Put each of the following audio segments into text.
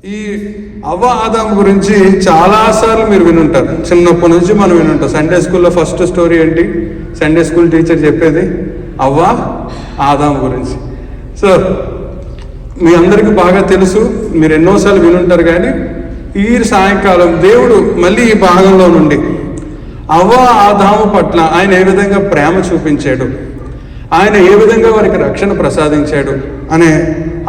ఈ అవ్వ ఆదాము గురించి చాలాసార్లు మీరు వినుంటారు. చిన్నప్పటి నుంచి మనం వినుంటాం. సండే స్కూల్లో ఫస్ట్ స్టోరీ ఏంటి? సండే స్కూల్ టీచర్ చెప్పేది అవ్వ ఆదాము గురించి. సో మీ అందరికీ బాగా తెలుసు, మీరు ఎన్నోసార్లు వినుంటారు. కానీ ఈ సాయంకాలం దేవుడు మళ్ళీ ఈ భాగంలో నుండి అవ్వ ఆదాము పట్ల ఆయన ఏ విధంగా ప్రేమ చూపించాడు, ఆయన ఏ విధంగా వారికి రక్షణ ప్రసాదించాడు అనే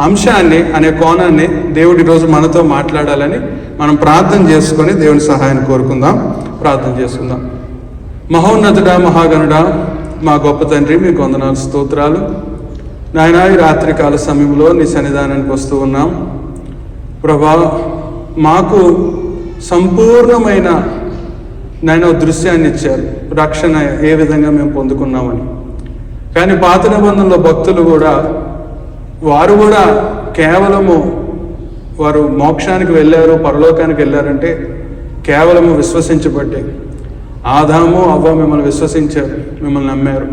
అంశాన్ని, అనే కోణాన్ని దేవుడు ఈరోజు మనతో మాట్లాడాలని మనం ప్రార్థన చేసుకొని దేవుని సహాయాన్ని కోరుకుందాం. ప్రార్థన చేసుకుందాం. మహోన్నతుడా, మహాగణుడా, మా గొప్ప తండ్రి, మీకు వందనాలు, స్తోత్రాలు. నాయన, ఈ రాత్రికాల సమయంలో నీ సన్నిధానానికి వస్తూ ఉన్నాం ప్రభా. మాకు సంపూర్ణమైన నాయన దృశ్యాన్ని ఇచ్చారు, రక్షణ ఏ విధంగా మేము పొందుకున్నామని. కానీ పాత నిబంధనలో భక్తులు కూడా, వారు కూడా కేవలము వారు మోక్షానికి వెళ్ళారు, పరలోకానికి వెళ్ళారంటే కేవలము విశ్వసించబట్టే. ఆదాము అవ్వ మిమ్మల్ని విశ్వసించారు, మిమ్మల్ని నమ్మారు.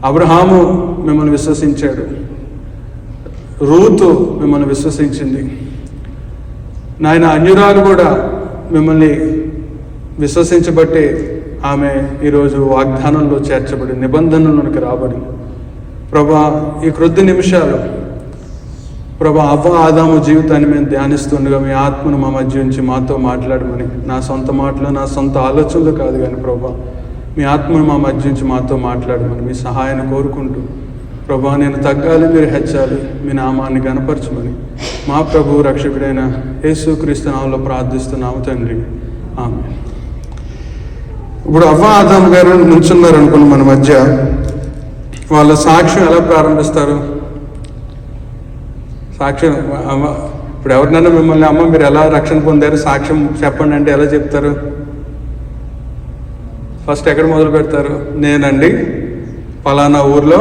అబ్రహాము మిమ్మల్ని విశ్వసించాడు, రూతు మిమ్మల్ని విశ్వసించింది. నాయన, అన్యురాలు కూడా మిమ్మల్ని విశ్వసించబట్టే ఆమె ఈరోజు వాగ్దానంలో చేర్చబడి నిబంధనలోనికి రాబడి. ప్రభా, ఈ కొద్ది నిమిషాలు ప్రభా అవ్వ ఆదాము జీవితాన్ని మేము ధ్యానిస్తుండగా మీ ఆత్మను మా మధ్య నుంచి మాతో మాట్లాడమని, నా సొంత మాటలు, నా సొంత ఆలోచనలు కాదు కానీ ప్రభా, మీ ఆత్మను మా మధ్య నుంచి మాతో మాట్లాడమని మీ సహాయాన్ని కోరుకుంటూ ప్రభా, నేను తగ్గాలి, మీరు హెచ్చాలి, మీ నామాన్ని గణపరచమని మా ప్రభు రక్షకుడైన యేసుక్రీస్తు నామములో ప్రార్థిస్తున్నాము తండ్రి, ఆమేన్. ఇప్పుడు అవ్వ ఆదాము గారు నుంచున్నారు అనుకున్న మన మధ్య. వాళ్ళ సాక్ష్యం ఎలా ప్రారంభిస్తారు? సాక్ష్యం ఇప్పుడు ఎవరినైనా మిమ్మల్ని అమ్మ మీరు ఎలా రక్షణ పొందారు, సాక్ష్యం చెప్పండి అంటే ఎలా చెప్తారు? ఫస్ట్ ఎక్కడ మొదలు పెడతారు? నేనండి పలానా ఊర్లో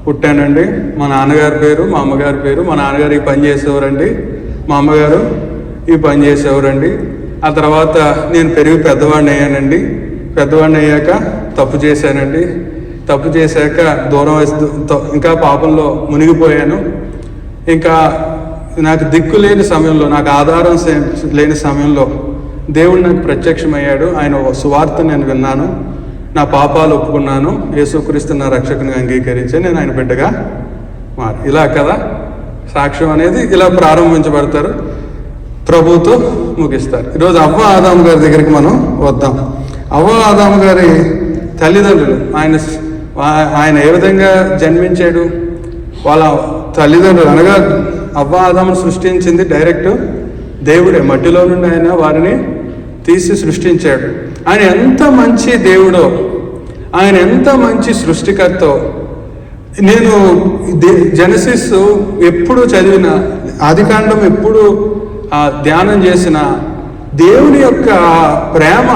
పుట్టానండి, మా నాన్నగారి పేరు, మా అమ్మగారి పేరు, మా నాన్నగారు ఈ పని చేసేవారండి, మా అమ్మగారు ఈ పని చేసేవారండి. ఆ తర్వాత నేను పెరిగి పెద్దవాడిని అయ్యానండి, పెద్దవాడిని అయ్యాక తప్పు చేశానండి, తప్పు చేశాక దూరం ఇంకా పాపంలో మునిగిపోయాను. ఇంకా నాకు దిక్కు లేని సమయంలో, నాకు ఆధారం లేని సమయంలో దేవుడు నాకు ప్రత్యక్షమయ్యాడు. ఆయన సువార్త నేను విన్నాను, నా పాపాలు ఒప్పుకున్నాను, యేసుక్రీస్తు నా రక్షకునిగా అంగీకరించి నేను ఆయన బిడ్డగా మారి. ఇలా కదా సాక్ష్యం అనేది ఇలా ప్రారంభించబడతారు, ప్రభుతో ముగిస్తారు. ఈరోజు అవ్వ ఆదాము గారి దగ్గరికి మనం వద్దాం. అవ్వ ఆదాము గారి తల్లిదండ్రులు, ఆయన ఏ విధంగా జన్మించాడు, వాళ్ళ తల్లిదండ్రులు అనగా అవ్వ ఆదామును సృష్టించింది డైరెక్ట్ దేవుడే. మట్టిలో నుండి ఆయన వారిని తీసి సృష్టించాడు. ఆయన ఎంత మంచి దేవుడో, ఆయన ఎంత మంచి సృష్టికర్తో. నేను జెనసిస్ ఎప్పుడు చదివిన, ఆదికాండం ఎప్పుడు ధ్యానం చేసిన దేవుని యొక్క ప్రేమ,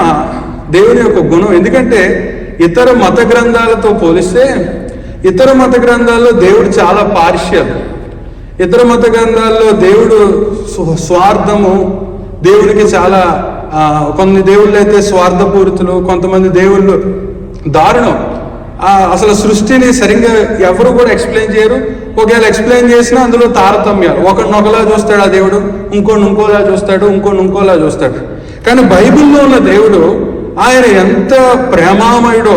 దేవుని యొక్క గుణం. ఎందుకంటే ఇతర మత గ్రంథాలతో పోలిస్తే ఇతర మత గ్రంథాల్లో దేవుడు చాలా పార్షియల్. ఇతర మత గ్రంథాల్లో దేవుడు స్వార్థము, దేవుడికి చాలా కొన్ని దేవుళ్ళు అయితే స్వార్థపూరితులు, కొంతమంది దేవుళ్ళు దారుణం. అసలు సృష్టిని సరిగ్గా ఎవరు కూడా ఎక్స్ప్లెయిన్ చేయరు. ఒకవేళ ఎక్స్ప్లెయిన్ చేసినా అందులో తారతమ్యాలు. ఒకడిని ఒకలా చూస్తాడు ఆ దేవుడు, ఇంకోటి ఇంకోలా చూస్తాడు, ఇంకోటి ఇంకోలా చూస్తాడు. కానీ బైబిల్లో ఉన్న దేవుడు ఆయన ఎంత ప్రేమామయుడో,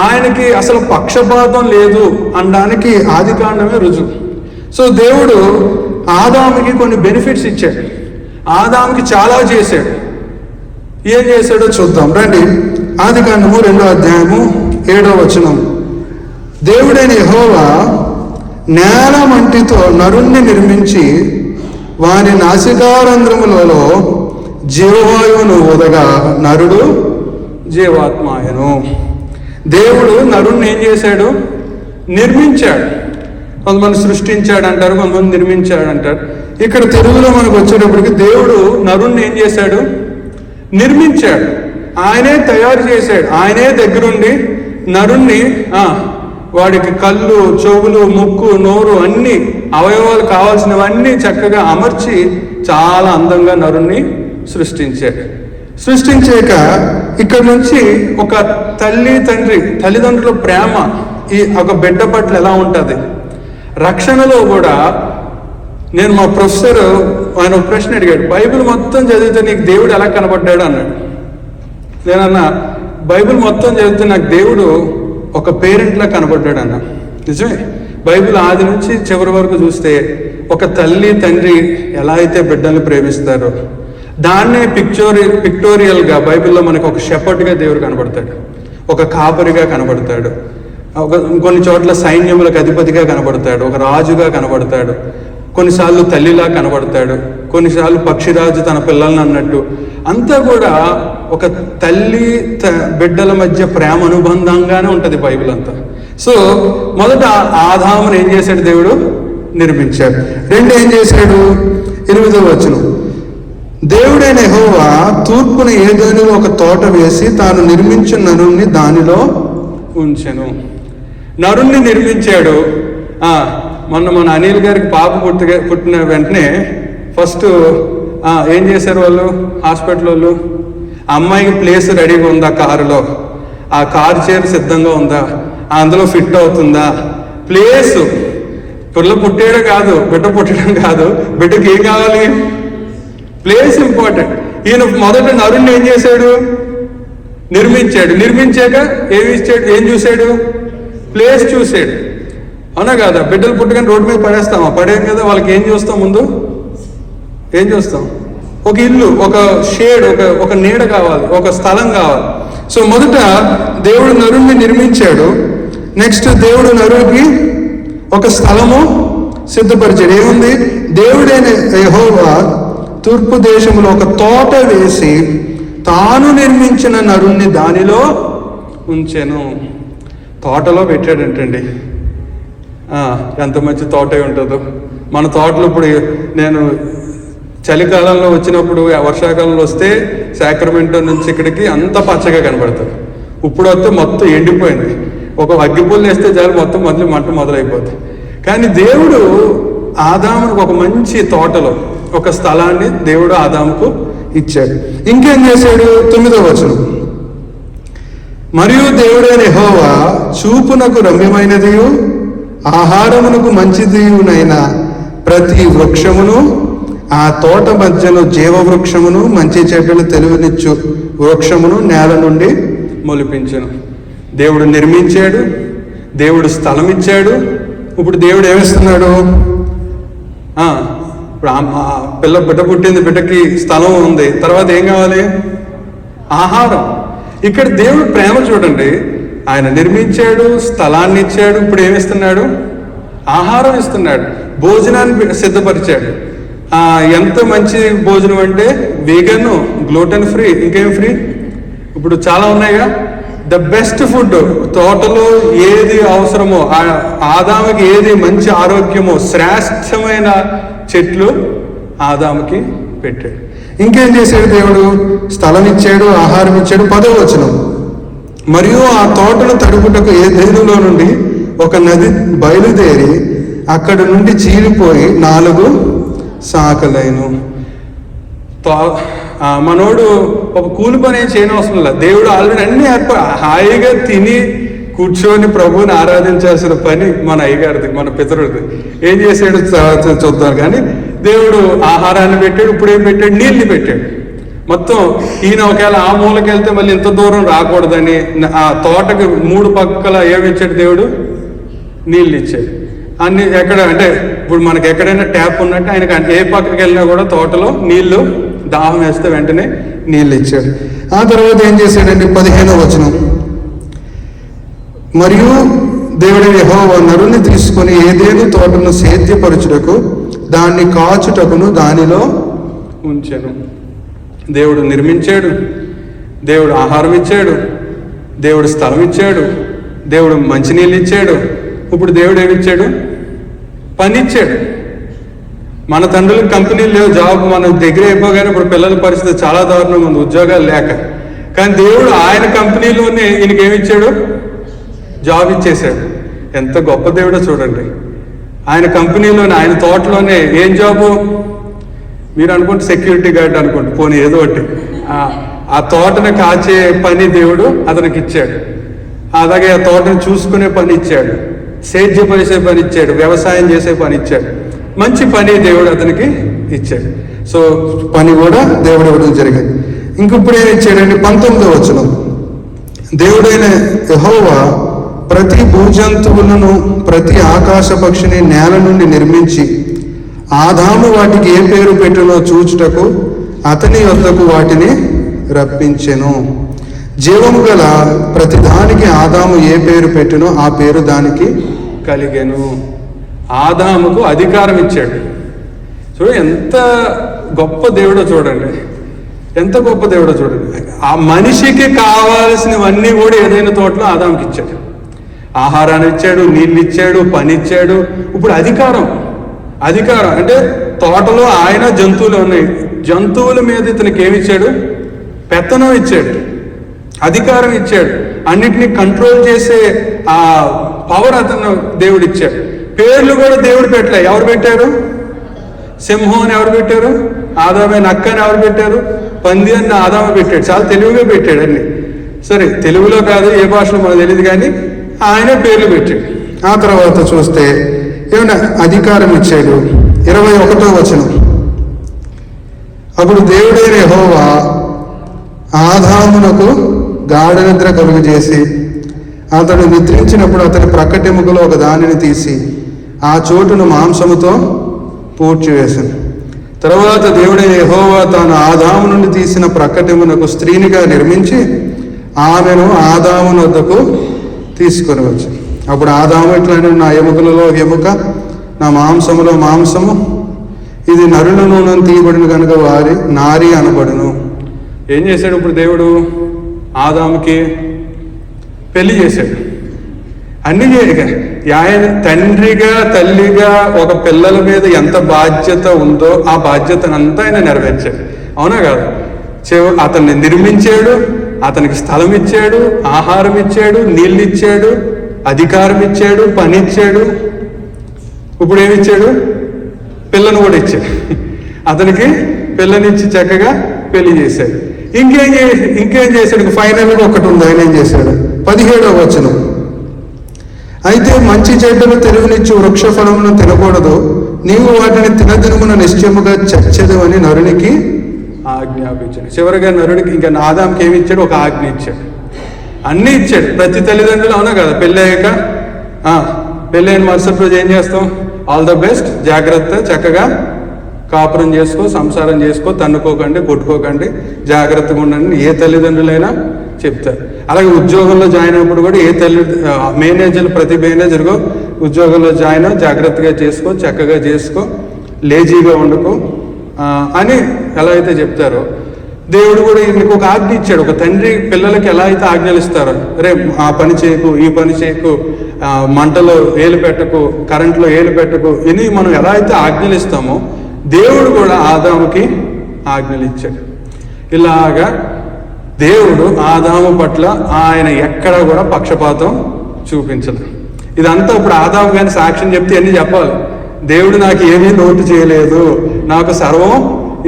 ఆయనకి అసలు పక్షపాతం లేదు అనడానికి ఆదికాండమే రుజువు. సో దేవుడు ఆదాముకి కొన్ని బెనిఫిట్స్ ఇచ్చాడు, ఆదాముకి చాలా చేశాడు. ఏం చేశాడో చూద్దాం రండి. ఆదికాండము 2వ అధ్యాయము 7వ వచనం. దేవుడైన యెహోవా నేల మంటితో నరుణ్ణి నిర్మించి వాని నాసికారంధ్రములలో జీవవాయువును ఊదగా నరుడు జీవాత్మాయను. దేవుడు నరుణ్ణి ఏం చేశాడు? నిర్మించాడు. కొంతమంది సృష్టించాడు అంటారు, కొంతమంది నిర్మించాడు అంటారు. ఇక్కడ తెలుగులో మనకు వచ్చేటప్పటికి దేవుడు నరుణ్ణి ఏం చేశాడు? నిర్మించాడు. ఆయనే తయారు చేశాడు, ఆయనే దగ్గరుండి నరుణ్ణి వాడికి కళ్ళు, చెవులు, ముక్కు, నోరు అన్ని అవయవాలు కావాల్సినవన్నీ చక్కగా అమర్చి చాలా అందంగా నరుణ్ణి సృష్టించాడు. సృష్టించాక ఇక్కడ నుంచి ఒక తల్లిదండ్రుల ప్రేమ ఈ ఒక బిడ్డ పట్ల ఎలా ఉంటుంది, రక్షణలో కూడా నేను మా ప్రొఫెసర్ ఆయన ఒక ప్రశ్న అడిగాడు, బైబిల్ మొత్తం చదివితే నీకు దేవుడు ఎలా కనబడ్డాడు అన్నాడు. నేనన్నా, బైబిల్ మొత్తం చదివితే నాకు దేవుడు ఒక పేరెంట్లా కనబడ్డాడు అన్న. నిజమే, బైబిల్ ఆది నుంచి చివరి వరకు చూస్తే ఒక తల్లి తండ్రి ఎలా అయితే బిడ్డల్ని ప్రేమిస్తారో దాన్నే పిక్టోరియల్గా బైబిల్లో మనకు ఒక షెపర్డ్గా దేవుడు కనబడతాడు, ఒక కాపరిగా కనబడతాడు, కొన్ని చోట్ల సైన్యములకు అధిపతిగా కనబడతాడు, ఒక రాజుగా కనబడతాడు, కొన్నిసార్లు తల్లిలా కనబడతాడు, కొన్నిసార్లు పక్షిరాజు తన పిల్లల్ని అన్నట్టు. అంతా కూడా ఒక తల్లి బిడ్డల మధ్య ప్రేమ అనుబంధంగానే ఉంటుంది బైబిల్ అంతా. సో మొదట ఆదామును ఏం చేశాడు? దేవుడు నిర్మించాడు. రెండు ఏం చేశాడు? 8వ వచనం, దేవుడైన యెహోవా తూర్పున ఏదోనిలో ఒక తోట వేసి తాను నిర్మించిన నరుణ్ణి దానిలో ఉంచెను. నరుణ్ణి నిర్మించాడు. మన అనిల్ గారికి పాప పుట్టిన వెంటనే ఫస్ట్ ఏం చేశారు వాళ్ళు, హాస్పిటల్ వాళ్ళు, ఆ అమ్మాయికి ప్లేస్ రెడీగా ఉందా కారులో, ఆ కారు చైర్ సిద్ధంగా ఉందా, అందులో ఫిట్ అవుతుందా, ప్లేసు, పిల్ల పుట్టేయడం కాదు, బిడ్డ పుట్టడం కాదు, బిడ్డకి ఏం కావాలి? Place important. ఈయన మొదట నరుణ్ణి ఏం చేశాడు? నిర్మించాడు. నిర్మించాక ఏం చూశాడు? ప్లేస్ చూశాడు. అవునా కాదా? బిడ్డలు పుట్టగానే రోడ్డు మీద పడేస్తామా? పడేం కదా. వాళ్ళకి ఏం చూస్తాం? ముందు ఏం చూస్తాం? ఒక ఇల్లు, ఒక షేడ్, ఒక నీడ కావాలి, ఒక స్థలం కావాలి. సో మొదట దేవుడు నరుణ్ణి నిర్మించాడు. నెక్స్ట్ దేవుడు నరుడికి ఒక స్థలము సిద్ధపరిచాడు. ఏముంది? దేవుడైన యెహోవా తూర్పు దేశంలో ఒక తోట వేసి తాను నిర్మించిన నరుణ్ణి దానిలో ఉంచెను. తోటలో పెట్టాడంటండి. ఎంత మంచి తోట ఉంటుందో. మన తోటలో ఇప్పుడు నేను చలికాలంలో వచ్చినప్పుడు, వర్షాకాలంలో వస్తే సాక్రమెంటో నుంచి ఇక్కడికి అంత పచ్చగా కనబడుతుంది. ఇప్పుడు వస్తే మొత్తం ఎండిపోయింది. ఒక అగ్గిపుల్లు వేస్తే చాలు మొత్తం మంట మొదలైపోతుంది. కానీ దేవుడు ఆదాముకు ఒక మంచి తోటలో ఒక స్థలాన్ని దేవుడు ఆదాముకు ఇచ్చాడు. ఇంకేం చేశాడు? 9వ వచనం, మరియు దేవుడైన యెహోవా చూపునకు రమ్యమైనదియు ఆహారమునకు మంచిదియునైన ప్రతి వృక్షమును ఆ తోట మధ్యలో జీవవృక్షమును మంచి చెడ్డలు తెలివినిచ్చు వృక్షమును నేల నుండి మొలిపించను. దేవుడు నిర్మించాడు, దేవుడు స్థలం ఇచ్చాడు. ఇప్పుడు దేవుడు ఏమిస్తున్నాడు? ఇప్పుడు బిడ్డ పుట్టింది, బిడ్డకి స్థలం ఉంది, తర్వాత ఏం కావాలి? ఆహారం. ఇక్కడ దేవుడు ప్రేమ చూడండి, ఆయన నిర్మించాడు, స్థలాన్ని ఇచ్చాడు, ఇప్పుడు ఏమిస్తున్నాడు? ఆహారం ఇస్తున్నాడు, భోజనాన్ని సిద్ధపరిచాడు. ఎంత మంచి భోజనం అంటే వీగన్, గ్లూటెన్ ఫ్రీ, ఇంకేం ఫ్రీ, ఇప్పుడు చాలా ఉన్నాయిగా. ద బెస్ట్ ఫుడ్, తోటలో ఏది అవసరమో, ఆదాముకి ఏది మంచి ఆరోగ్యమో శ్రేష్టమైన చెట్లు ఆదాముకి పెట్టాడు. ఇంకేం చేశాడు? దేవుడు స్థలం ఇచ్చాడు, ఆహారం ఇచ్చాడు. 10వ వచనం, మరియు ఆ తోటను తడుపుటకు ఏదేనులో నుండి ఒక నది బయలుదేరి అక్కడ నుండి చీలిపోయి 4 శాఖలైను. మనోడు ఒక కూలి పని ఏం చేయని అవసరం లేదు. దేవుడు ఆల్రెడీ అన్ని హాయిగా తిని కూర్చొని ప్రభువుని ఆరాధించాల్సిన పని మన అయ్యగారిది, మన పితరుడిది. ఏం చేశాడు చూద్దాం. కానీ దేవుడు ఆహారాన్ని పెట్టాడు. ఇప్పుడు ఏం పెట్టాడు? నీళ్ళని పెట్టాడు. మొత్తం ఈయన ఒకవేళ ఆ మూలకి వెళ్తే మళ్ళీ ఇంత దూరం రాకూడదని ఆ తోటకి 3 పక్కల ఏమిచ్చాడు? దేవుడు నీళ్ళు ఇచ్చాడు. అన్ని ఎక్కడ అంటే ఇప్పుడు మనకి ఎక్కడైనా ట్యాప్ ఉన్నట్టు ఆయనకి ఏ పక్కకి వెళ్ళినా కూడా తోటలో నీళ్లు, దాహం వేస్తే వెంటనే నీళ్ళు ఇచ్చాడు. ఆ తర్వాత ఏం చేశాడండి? 15వ వచనం, మరియు దేవుడు యెహోవా నరుని తీసుకొని ఏదేను తోటను సేద్యపరచుటకు దాన్ని కాచుటకును దానిలో ఉంచెను. దేవుడు నిర్మించాడు, దేవుడు ఆహారం ఇచ్చాడు, దేవుడు స్థలం ఇచ్చాడు, దేవుడు మంచినీళ్ళు ఇచ్చాడు. ఇప్పుడు దేవుడు ఏమిచ్చాడు? పని ఇచ్చాడు. మన తండ్రులకు కంపెనీలు లేవు, జాబ్ మన దగ్గర అయిపోగానే ఇప్పుడు పిల్లల పరిస్థితి చాలా దారుణంగా ఉంది, ఉద్యోగాలు లేక. కానీ దేవుడు ఆయన కంపెనీలోనే ఈయనకి ఏమిచ్చాడు? జాబ్ ఇచ్చేశాడు. ఎంత గొప్ప దేవుడో చూడండి. ఆయన కంపెనీలోనే, ఆయన తోటలోనే ఏం జాబు? మీరు అనుకుంటే సెక్యూరిటీ గార్డ్ అనుకోండి, పోనీ ఏదో ఒకటి. ఆ తోటను కాచే పని దేవుడు అతనికి ఇచ్చాడు. అలాగే ఆ తోటను చూసుకునే పని ఇచ్చాడు, సేద్యం చేసే పని ఇచ్చాడు, వ్యవసాయం చేసే పని ఇచ్చాడు. మంచి పని దేవుడు అతనికి ఇచ్చాడు. సో పని కూడా దేవుడు ఇవ్వడం జరిగింది. ఇంకిప్పుడు ఏమి ఇచ్చాడండి? 19వ వచనం, దేవుడైన యెహోవా ప్రతి భూజంతువులను ప్రతి ఆకాశ పక్షిని నేల నుండి నిర్మించి ఆదాము వాటికి ఏ పేరు పెట్టునో చూచుటకు అతని వద్దకు వాటిని రప్పించెను. జీవము గల ప్రతి దానికి ఆదాము ఏ పేరు పెట్టునో ఆ పేరు దానికి కలిగెను. ఆదాముకు అధికారం ఇచ్చాడు. చూడు ఎంత గొప్ప దేవుడో చూడండి, ఎంత గొప్ప దేవుడో చూడండి. ఆ మనిషికి కావాల్సినవన్నీ కూడా ఏదైనా తోటలో ఆదాముకి ఇచ్చాడు. ఆహారాన్ని ఇచ్చాడు, నీళ్ళు ఇచ్చాడు, పని ఇచ్చాడు. ఇప్పుడు అధికారం అంటే తోటలో ఆయన జంతువులు ఉన్నాయి, జంతువుల మీద ఇతనికి ఏమిచ్చాడు? పెత్తనం ఇచ్చాడు, అధికారం ఇచ్చాడు, అన్నిటినీ కంట్రోల్ చేసే ఆ పవర్ అతను దేవుడు ఇచ్చాడు. పేర్లు కూడా దేవుడు పెట్టలే. ఎవరు పెట్టారు? సింహం అని ఎవరు పెట్టారు? ఆదామే. నక్క అని ఎవరు పెట్టారు? పంది అని ఆదామే పెట్టాడు. చాలా తెలివిగా పెట్టాడు అన్ని. సరే, తెలుగులో కాదు, ఏ భాషలో మనకు తెలియదు, కానీ ఆయనే పేర్లు పెట్టాడు. ఆ తర్వాత చూస్తే ఏమైనా అధికారం ఇచ్చాడు. 21వ వచనం, అప్పుడు దేవుడైన యెహోవా ఆదామునకు గాఢ నిద్ర కలుగు చేసి అతడు నిద్రించినప్పుడు అతని ప్రక్కటెముకలో ఒక దానిని తీసి ఆ చోటును మాంసముతో పూడ్చివేశాను. తర్వాత దేవుడైన యెహోవా తాను ఆదాము నుండి తీసిన ప్రక్కటెమునకు స్త్రీనిగా నిర్మించి ఆమెను ఆదాముని వద్దకు తీసుకొని వచ్చి, అప్పుడు ఆదాము ఇట్లానే, నా ఎముకలలో ఎముక, నా మాంసములో మాంసము, ఇది నరుల నూనె తీయబడిన కనుక వారి నారి అనబడును. ఏం చేశాడు ఇప్పుడు దేవుడు? ఆదాముకి పెళ్లి చేశాడు. అన్ని చేయగా ఆయన తండ్రిగా తల్లిగా ఒక పిల్లల మీద ఎంత బాధ్యత ఉందో ఆ బాధ్యతనంతా ఆయన నెరవేర్చాడు. అవునా కాదు? అతన్ని నిర్మించాడు, అతనికి స్థలం ఇచ్చాడు, ఆహారం ఇచ్చాడు, నీళ్ళు ఇచ్చాడు, అధికారం ఇచ్చాడు, పని ఇచ్చాడు. ఇప్పుడు ఏమిచ్చాడు? పిల్లను కూడా ఇచ్చాడు. అతనికి పిల్లనిచ్చి చక్కగా పెళ్లి చేశాడు. ఇంకేం చేశాడు? ఫైనల్గా ఒకటి ఉంది, ఆయన ఏం చేశాడు? 17వ వచనం, అయితే మంచి చెడ్డలు తెలివినిచ్చు వృక్ష ఫలమును తినకూడదు, నీవు వాటిని తినదినమున నిశ్చయముగా చచ్చెదు అని నరునికి ఆజ్ఞాపించాడు. చివరిగా నరుడికి ఇంకా ఆదాంకి ఏమి ఇచ్చాడు? ఒక ఆజ్ఞ ఇచ్చాడు. అన్నీ ఇచ్చాడు ప్రతి తల్లిదండ్రులు. అవునా కదా? పెళ్ళి అయ్యాక పెళ్ళైన మరుసటి రోజు ఏం చేస్తాం? ఆల్ ద బెస్ట్, జాగ్రత్త, చక్కగా కాపురం చేసుకో, సంసారం చేసుకో, తన్నుకోకండి, కొట్టుకోకండి, జాగ్రత్తగా ఉండండి ఏ తల్లిదండ్రులైనా చెప్తారు. అలాగే ఉద్యోగంలో జాయిన్ అయినప్పుడు కూడా మేనేజర్లు ప్రతి మేనేజర్గా ఉద్యోగంలో జాయిన్ అవ్వ, జాగ్రత్తగా చేసుకో, చక్కగా చేసుకో, లేజీగా వండుకో అని ఎలా అయితే చెప్తారో దేవుడు కూడా ఈయనకు ఒక ఆజ్ఞ ఇచ్చాడు. ఒక తండ్రి పిల్లలకి ఎలా అయితే ఆజ్ఞలు ఇస్తారో, రే ఆ పని చేయకు, ఈ పని చేయకు, మంటలో ఏలు పెట్టకు, కరెంట్లో ఏలు పెట్టకు, ఇని మనం ఎలా అయితే ఆజ్ఞలు ఇస్తామో దేవుడు కూడా ఆదాముకి ఆజ్ఞలు ఇచ్చాడు. ఇలాగా దేవుడు ఆదాము పట్ల ఆయన ఎక్కడ కూడా పక్షపాతం చూపించదు. ఇదంతా ఇప్పుడు ఆదాము కానీ సాక్ష్యం చెప్తే అన్నీ చెప్పాలి. దేవుడు నాకు ఏమీ లోటు చేయలేదు, నాకు సర్వం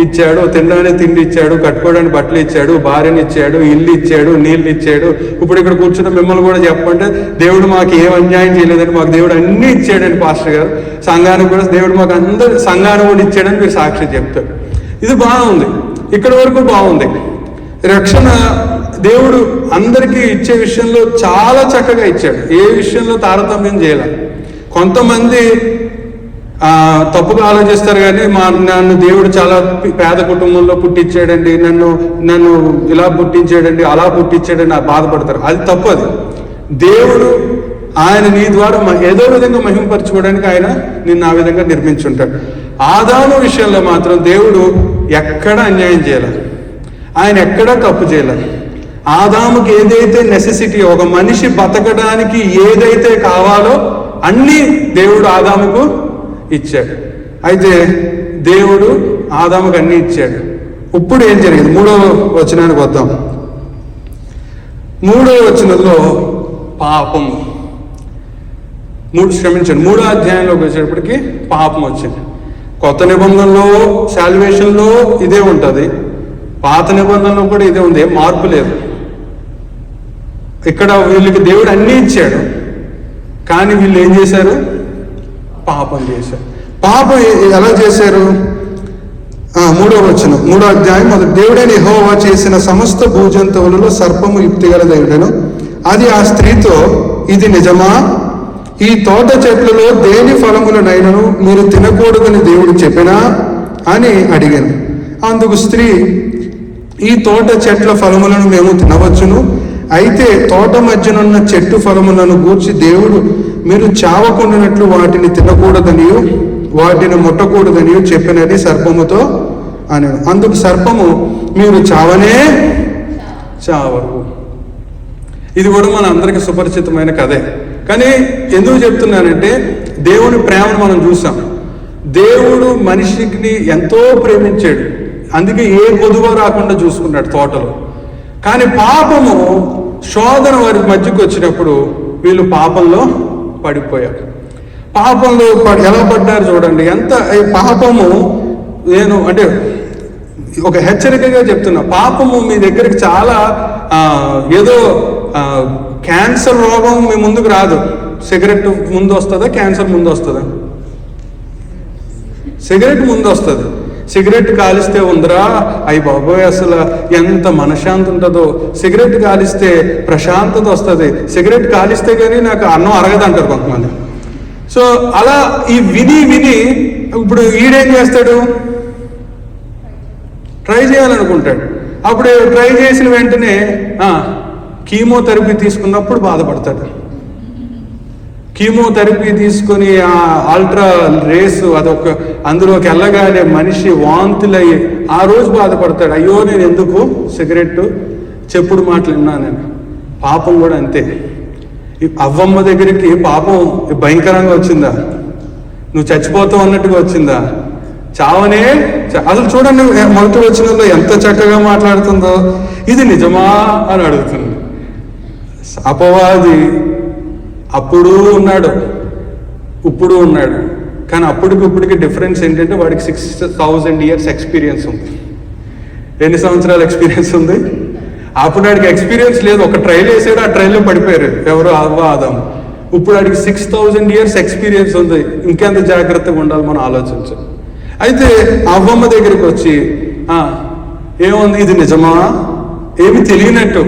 ఇచ్చాడు, తినడానికి తిండి ఇచ్చాడు, కట్టుకోవడానికి బట్టలు ఇచ్చాడు, భార్యని ఇచ్చాడు, ఇల్లు ఇచ్చాడు, నీళ్ళు ఇచ్చాడు. ఇప్పుడు ఇక్కడ కూర్చున్న మిమ్మల్ని కూడా చెప్పంటే దేవుడు మాకు ఏం అన్యాయం చేయలేదని, మాకు దేవుడు అన్నీ ఇచ్చాడని పాస్టర్ గారు. సంఘానికి కూడా దేవుడు మాకు అందరు సంఘాన్ని కూడా ఇచ్చాడని మీరు సాక్షి చెప్తారు. ఇది బాగుంది, ఇక్కడ వరకు బాగుంది. రక్షణ దేవుడు అందరికీ ఇచ్చే విషయంలో చాలా చక్కగా ఇచ్చాడు. ఏ విషయంలో తారతమ్యం చేయాలి. కొంతమంది తప్పుగా ఆలోచిస్తారు, కానీ నన్ను దేవుడు చాలా పేద కుటుంబంలో పుట్టించాడండి, నన్ను ఇలా పుట్టించాడండి, అలా పుట్టించాడని బాధపడతారు. అది తప్పదు. దేవుడు ఆయన నీ ద్వారా ఏదో విధంగా మహిమపరచుకోవడానికి ఆయన నిన్ను ఆ విధంగా నిర్మించుంటాడు. ఆదాము విషయంలో మాత్రం దేవుడు ఎక్కడ అన్యాయం చేయాలి, ఆయన ఎక్కడా తప్పు చేయాలి. ఆదాముకి ఏదైతే నెసెసిటీ, ఒక మనిషి బతకడానికి ఏదైతే కావాలో అన్నీ దేవుడు ఆదాముకు ఇచ్చాడు. అయితే దేవుడు ఆదాముకు అన్నీ ఇచ్చాడు. ఇప్పుడు ఏం జరిగింది? 3వ వచనానికి వద్దాం. 3వ వచనంలో పాపం, 3వ అధ్యాయంలోకి వచ్చేటప్పటికి పాపం వచ్చింది. కొత్త నిబంధనలో సాల్వేషన్లో ఇదే ఉంటుంది, పాత నిబంధనలో కూడా ఇదే ఉంది, ఏం మార్పు లేదు. ఇక్కడ వీళ్ళకి దేవుడు అన్నీ ఇచ్చాడు, కానీ వీళ్ళు ఏం చేశారు? పాపం చేశారు. పాపం ఎలా చేశారు? 3వ వచనం, 3వ అధ్యాయం మొదటి. దేవుడైన యెహోవా చేసిన సమస్త భూజంతువులలో సర్పము యుక్తిగల దేవుడను. అది ఆ స్త్రీతో, ఇది నిజమా? ఈ తోట చెట్లలో దేని ఫలములనైనను మీరు తినకూడదని దేవుడు చెప్పినా అని అడిగాను. అందుకు స్త్రీ, ఈ తోట చెట్ల ఫలములను మేము తినవచ్చును, అయితే తోట మధ్యనున్న చెట్టు ఫలములను గూర్చి దేవుడు మీరు చావకుండానట్లు వాటిని తినకూడదనియు వాటిని ముట్టకూడదనియు చెప్పినది సర్పముతో అని. అందుకు సర్పము, మీరు చావనే చావరు. ఇది కూడా మన అందరికీ సుపరిచితమైన కథే. కానీ ఎందుకు చెప్తున్నానంటే, దేవుని ప్రేమను మనం చూసాం. దేవుడు మనిషిని ఎంతో ప్రేమించాడు, అందుకే ఏ కొదువ రాకుండా చూసుకున్నాడు తోటలో. కానీ పాపము శోధన వారి మధ్యకు వచ్చినప్పుడు వీళ్ళు పాపంలో పడిపోయారు. పాపంలో ఎలా పడ్డారు చూడండి. ఎంత ఈ పాపము, నేను అంటే ఒక హెచ్చరికగా చెప్తున్నా, పాపము మీ దగ్గరికి చాలా ఏదో క్యాన్సర్ రోగం మీ ముందుకు రాదు. సిగరెట్ ముందు వస్తుందా, క్యాన్సర్ ముందు వస్తుందా? సిగరెట్ ముందు వస్తుంది. సిగరెట్ కాలిస్తే ఉందరా, అయ్యి బాబోయ్ అసలు ఎంత మనశ్శాంతి ఉంటుందో, సిగరెట్ కాలిస్తే ప్రశాంతత వస్తుంది, సిగరెట్ కాలిస్తే కానీ నాకు అన్నం అరగదంటారు కొంతమంది. సో అలా ఈ విని విని ఇప్పుడు ఈడేం చేస్తాడు, ట్రై చేయాలనుకుంటాడు. అప్పుడు ట్రై చేసిన వెంటనే కీమోథెరపీ తీసుకున్నప్పుడు బాధపడతాడు. కీమోథెరపీ తీసుకొని ఆ అల్ట్రా రేసు అదొక అందులోకి వెళ్ళగానే మనిషి వాంతులయ్యి ఆ రోజు బాధపడతాడు. అయ్యో నేను ఎందుకు సిగరెట్ చెప్పుడు మాటలు విన్నానని. పాపం కూడా అంతే. ఈ అవ్వమ్మ దగ్గరికి పాపం భయంకరంగా వచ్చిందా? నువ్వు చచ్చిపోతావు అన్నట్టుగా వచ్చిందా? చావనే అసలు చూడండి, మొదటి వచనంలో ఎంత చక్కగా మాట్లాడుతుందో. ఇది నిజమా అని అడుగుతుంది. అపవాది అప్పుడు ఉన్నాడు, ఇప్పుడు ఉన్నాడు. కానీ అప్పటికి ఇప్పటికి డిఫరెన్స్ ఏంటంటే వాడికి 6000 years ఎక్స్పీరియన్స్ ఉంది. ఎన్ని సంవత్సరాల ఎక్స్పీరియన్స్ ఉంది? అప్పుడు వాడికి ఎక్స్పీరియన్స్ లేదు. ఒక ట్రైల్ వేసాడు, ఆ ట్రైల్లో పడిపోయారు ఎవరు, అవ్వ ఆదాము. ఇప్పుడు వాడికి 6000 years ఎక్స్పీరియన్స్ ఉంది. ఇంకెంత జాగ్రత్తగా ఉండాలి మనం ఆలోచించు. అయితే అవ్వమ్మ దగ్గరికి వచ్చి ఏముంది, ఇది నిజమా? ఏమి తెలియనట్టు,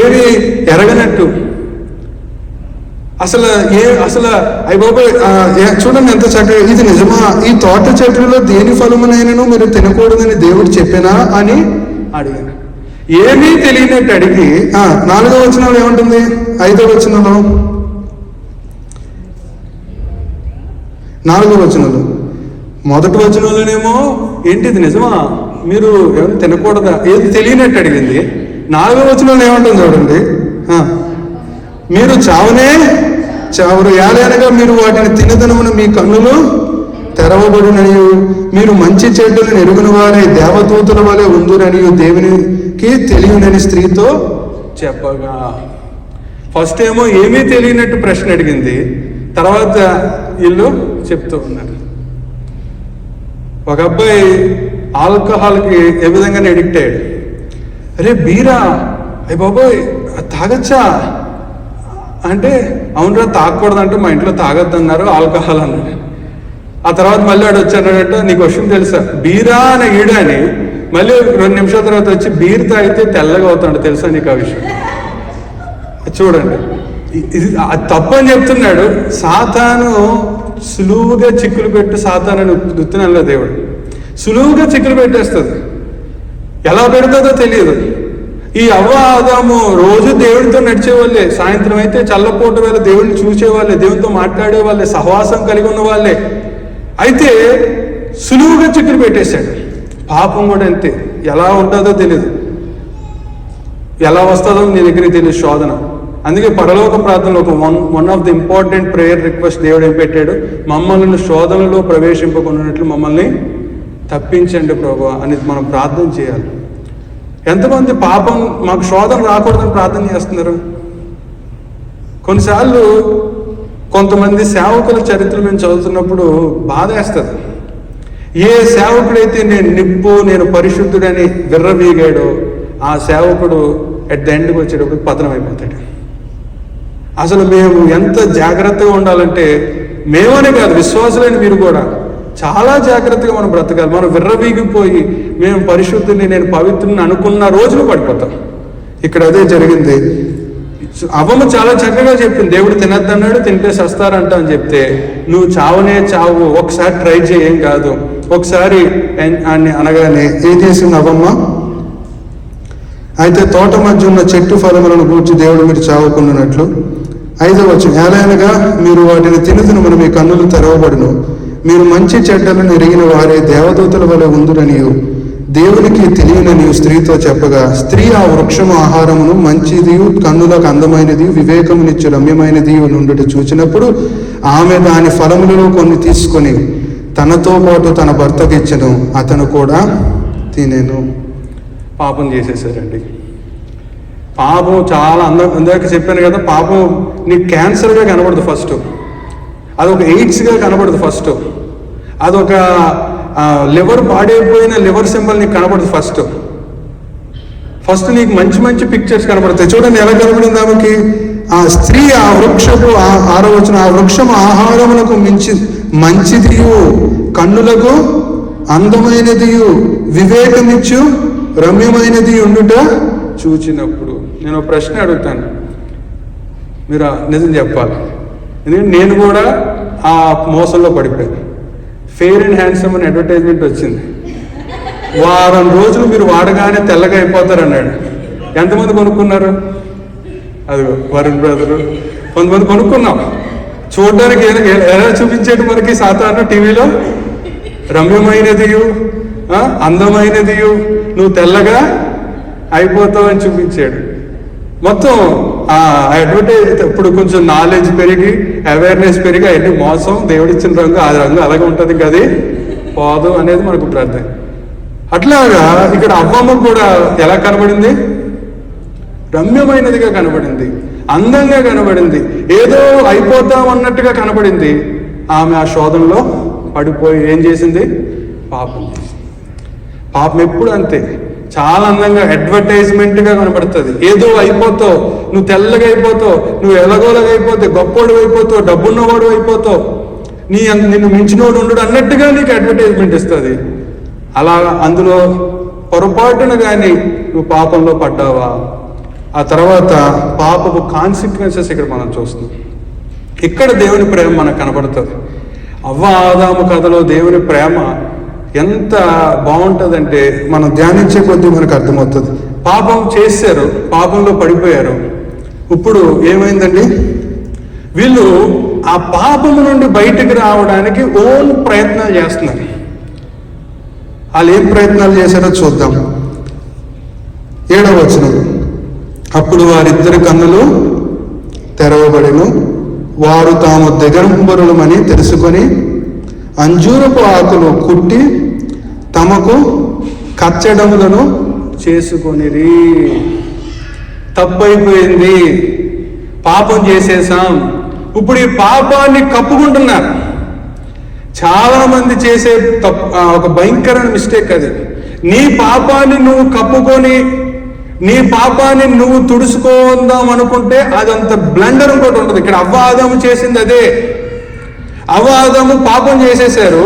ఏమి ఎరగనట్టు, అసలు అయ్య బాబాయ్ చూడండి ఎంత చక్కగా, ఇది నిజమా? ఈ తోట చెట్లలో దేని ఫలమునైనను మీరు తినకూడదని దేవుడు చెప్పినా అని అడిగాను. ఏమీ తెలియనట్టు అడిగి 4వ వచనంలో ఏముంటుంది? 5వ వచనంలో, 4వ వచనంలో, మొదటి వచనంలోనేమో ఏంటిది నిజమా, మీరు ఏమైనా తినకూడదా, ఏది తెలియనట్టు అడిగింది. 4వ వచనంలో ఏముంటుంది చూడండి, మీరు చావనే చావరు, ఏలైనగా మీరు వాటిని తినదనమున మీ కన్నులు తెరవబడిననియు మీరు మంచి చెడ్డలను ఎరుగున వారే దేవదూతుల వలె ఉందురనియు దేవునికి తెలియనని స్త్రీతో చెప్పగా. ఫస్ట్ ఏమో ఏమీ తెలియనట్టు ప్రశ్న అడిగింది, తర్వాత వీళ్ళు చెప్తూ ఉన్నారు. ఒక అబ్బాయి ఆల్కహాల్కి ఏ విధంగా అడిక్ట్ అయ్యాడు. అరే బీరా, అయ్య బాబోయ్ తాగచ్చా అంటే, అవునరా తాగకూడదంటే మా ఇంట్లో తాగొద్దు అన్నారు, ఆల్కహాల్ అన్నాడు. ఆ తర్వాత మళ్ళీ వాడు వచ్చాడంటే, నీకు విషయం తెలుసా, బీరా అనే ఈడని మళ్ళీ 2 నిమిషాల తర్వాత వచ్చి బీర్ తాగితే తెల్లగా అవుతాడు తెలుసా నీకు ఆ విషయం. చూడండి, ఇది తప్పు అని చెప్తున్నాడు. సాతాను సులువుగా చిక్కులు పెట్టి, సాతాను దుత్తునల్లో దేవుడు సులువుగా చిక్కులు పెట్టేస్తుంది. ఎలా పెడుతుందో తెలియదు. ఈ అవ్వ ఆదాము రోజు దేవుడితో నడిచేవాళ్ళే, సాయంత్రం అయితే చల్లపూట వేళ దేవుడిని చూసేవాళ్ళే, దేవునితో మాట్లాడేవాళ్ళే, సహవాసం కలిగి ఉన్న వాళ్ళే. అయితే సులువుగా చిక్కులు పెట్టేశాడు. పాపం కూడా అంతే, ఎలా ఉంటుందో తెలియదు, ఎలా వస్తుందో నీ దగ్గరికి తెలియదు శోధన. అందుకే పరలోక ప్రార్థనలో ఒక one of the important prayer request దేవుడు ఏం పెట్టాడు, మమ్మల్ని శోధనలో ప్రవేశింపకున్నట్లు మమ్మల్ని తప్పించండి ప్రభువా అని మనం ప్రార్థన చేయాలి. ఎంతమంది పాపం మాకు శోధన రాకూడదని ప్రార్థన చేస్తున్నారు? కొన్నిసార్లు కొంతమంది సేవకుల చరిత్ర మేము చదువుతున్నప్పుడు బాధ వేస్తుంది. ఏ సేవకుడైతే నేను నిప్పు, నేను పరిశుద్ధుడని విర్రవీగాడో ఆ సేవకుడు ఎట్ ద ఎండ్కి వచ్చేటప్పుడు పతనం అయిపోతాడు. అసలు మేము ఎంత జాగ్రత్తగా ఉండాలంటే, మేమనే కాదు, విశ్వాసులైన మీరు కూడా చాలా జాగ్రత్తగా మనం బ్రతకాలి. మనం విర్రవీగిపోయి మేము పరిశుద్ధుని, నేను పవిత్రుని అనుకున్న రోజులు పడిపోతాం. ఇక్కడ అదే జరిగింది. అవ్వము చాలా చక్కగా చెప్పింది, దేవుడు తినద్దన్నాడు, తింటే సస్తారంట అని చెప్తే, నువ్వు చావనే చావు, ఒకసారి ట్రై చేయం కాదు, ఒకసారి అని అనగానే ఏం చేసింది అవ్వమ్మ? అయితే తోట మధ్య ఉన్న చెట్టు ఫలములను గూర్చి దేవుడు మీరు చావుకున్నట్లు 5వ వచనం, ఏలైనగా మీరు వాటిని తినుదును, మీ కన్నులు తెరవబడును, మీరు మంచి చెడ్డలను ఎరిగిన వారే దేవదూతల వలె ఉందురనియు దేవునికి తెలియనని స్త్రీతో చెప్పగా, స్త్రీ ఆ వృక్షము ఆహారమును మంచిదియు కన్నులకు అందమైనది వివేకమునిచ్చు రమ్యమైనది నుండి చూచినప్పుడు ఆమె దాని ఫలములలో కొన్ని తీసుకొని తనతో పాటు తన భర్తకి ఇచ్చెను, అతను కూడా తినెను. పాపం చేసేసారండి. పాపం చాలా అందరికీ చెప్పాను కదా, పాపం నీకు క్యాన్సర్గా కనబడదు ఫస్ట్, అదొక ఎయిడ్స్గా కనబడదు ఫస్ట్, అదొక లివర్ పాడైపోయిన లివర్ సింబల్ నీకు కనబడదు ఫస్ట్ నీకు మంచి మంచి పిక్చర్స్ కనబడతాయి. చూడండి ఎలా కనబడింది ఆమెకి. ఆ స్త్రీ ఆ వృక్షపు 6వ వచనం, ఆ వృక్షము ఆహారములకు మంచిదియు కన్నులకు అందమైనదియు వివేకమిచ్చు రమ్యమైనది ఉండుట చూచినప్పుడు. నేను ఒక ప్రశ్న అడుగుతాను, మీరు నిజం చెప్పాలి. ఎందుకంటే నేను కూడా ఆ మోసంలో పడిపోయాను. ఫెయిర్ అండ్ హ్యాండ్సమ్ అని అడ్వర్టైజ్మెంట్ వచ్చింది, వారం రోజులు మీరు వాడగానే తెల్లగా అయిపోతారు అన్నాడు. ఎంతమంది కొనుక్కున్నారు? అది వరుణ్ బ్రదరు, కొంతమంది కొనుక్కున్నాం. చూడడానికి ఎలా చూపించేది మనకి సాధారణ టీవీలో, రమ్యమైనదియు అందమైనదియు నువ్వు తెల్లగా అయిపోతావు అని చూపించాడు. మొత్తం ఆ అడ్వర్టైజ్. ఇప్పుడు కొంచెం నాలెడ్జ్ పెరిగి అవేర్నెస్ పెరిగి అవన్నీ మోసం, దేవుడిచ్చిన రంగు ఆ రంగు అలాగే ఉంటుంది కదా, పోదు అనేది మనకు ప్రార్థన. అట్లాగా ఇక్కడ అవ్వమ్మ కూడా ఎలా కనబడింది? రమ్యమైనదిగా కనబడింది, అందంగా కనబడింది, ఏదో అయిపోతాం అన్నట్టుగా కనబడింది. ఆమె ఆ శోధనలో పడిపోయి ఏం చేసింది? పాపం చేసింది. పాపం ఎప్పుడు అంతే, చాలా అందంగా అడ్వర్టైజ్మెంట్గా కనబడుతుంది. ఏదో అయిపోతావు, నువ్వు తెల్లగా అయిపోతావు, నువ్వు ఎలగోలగా అయిపోతావు, గొప్పోడు అయిపోతావు, డబ్బున్నవాడు అయిపోతావు, నిన్ను మించినోడు ఉండడు అన్నట్టుగా నీకు అడ్వర్టైజ్మెంట్ ఇస్తుంది. అలా అందులో పొరపాటున కానీ నువ్వు పాపంలో పడ్డావా, ఆ తర్వాత పాపపు కాన్సిక్వెన్సెస్ ఇక్కడ మనం చూస్తున్నాం. ఇక్కడ దేవుని ప్రేమ మనకు కనబడుతుంది. అవ్వ ఆదాము కథలో దేవుని ప్రేమ ఎంత బాగుంటుందంటే మనం ధ్యానించే కొద్దీ మనకు అర్థమవుతుంది. పాపం చేశారు, పాపంలో పడిపోయారు. ఇప్పుడు ఏమైందండి? వీళ్ళు ఆ పాపము నుండి బయటకు రావడానికి ఓన్ ప్రయత్నాలు చేస్తున్నారు. వాళ్ళు ఏం ప్రయత్నాలు చేశారో చూద్దాం. 7వ వచనం, అప్పుడు వారిద్దరి కన్నులు తెరవబడెను, వారు తాము దిగంబరులమని తెలుసుకొని అంజూరపు ఆకులు కుట్టి తమకు కచ్చడములను చేసుకొనిరి. తప్పైపోయింది, పాపం చేసేసాం. ఇప్పుడు ఈ పాపాన్ని కప్పుకుంటున్నారు. చాలా మంది చేసే ఒక భయంకరమైన మిస్టేక్ అది. నీ పాపాన్ని నువ్వు కప్పుకొని నీ పాపాన్ని నువ్వు తుడుచుకుందాం అనుకుంటే అదంత బ్లండర్ ఇంకోటి ఉంటుంది. ఇక్కడ అవ్వ ఆదాము చేసింది అదే. అవ్వ ఆదాము పాపం చేసేసారు,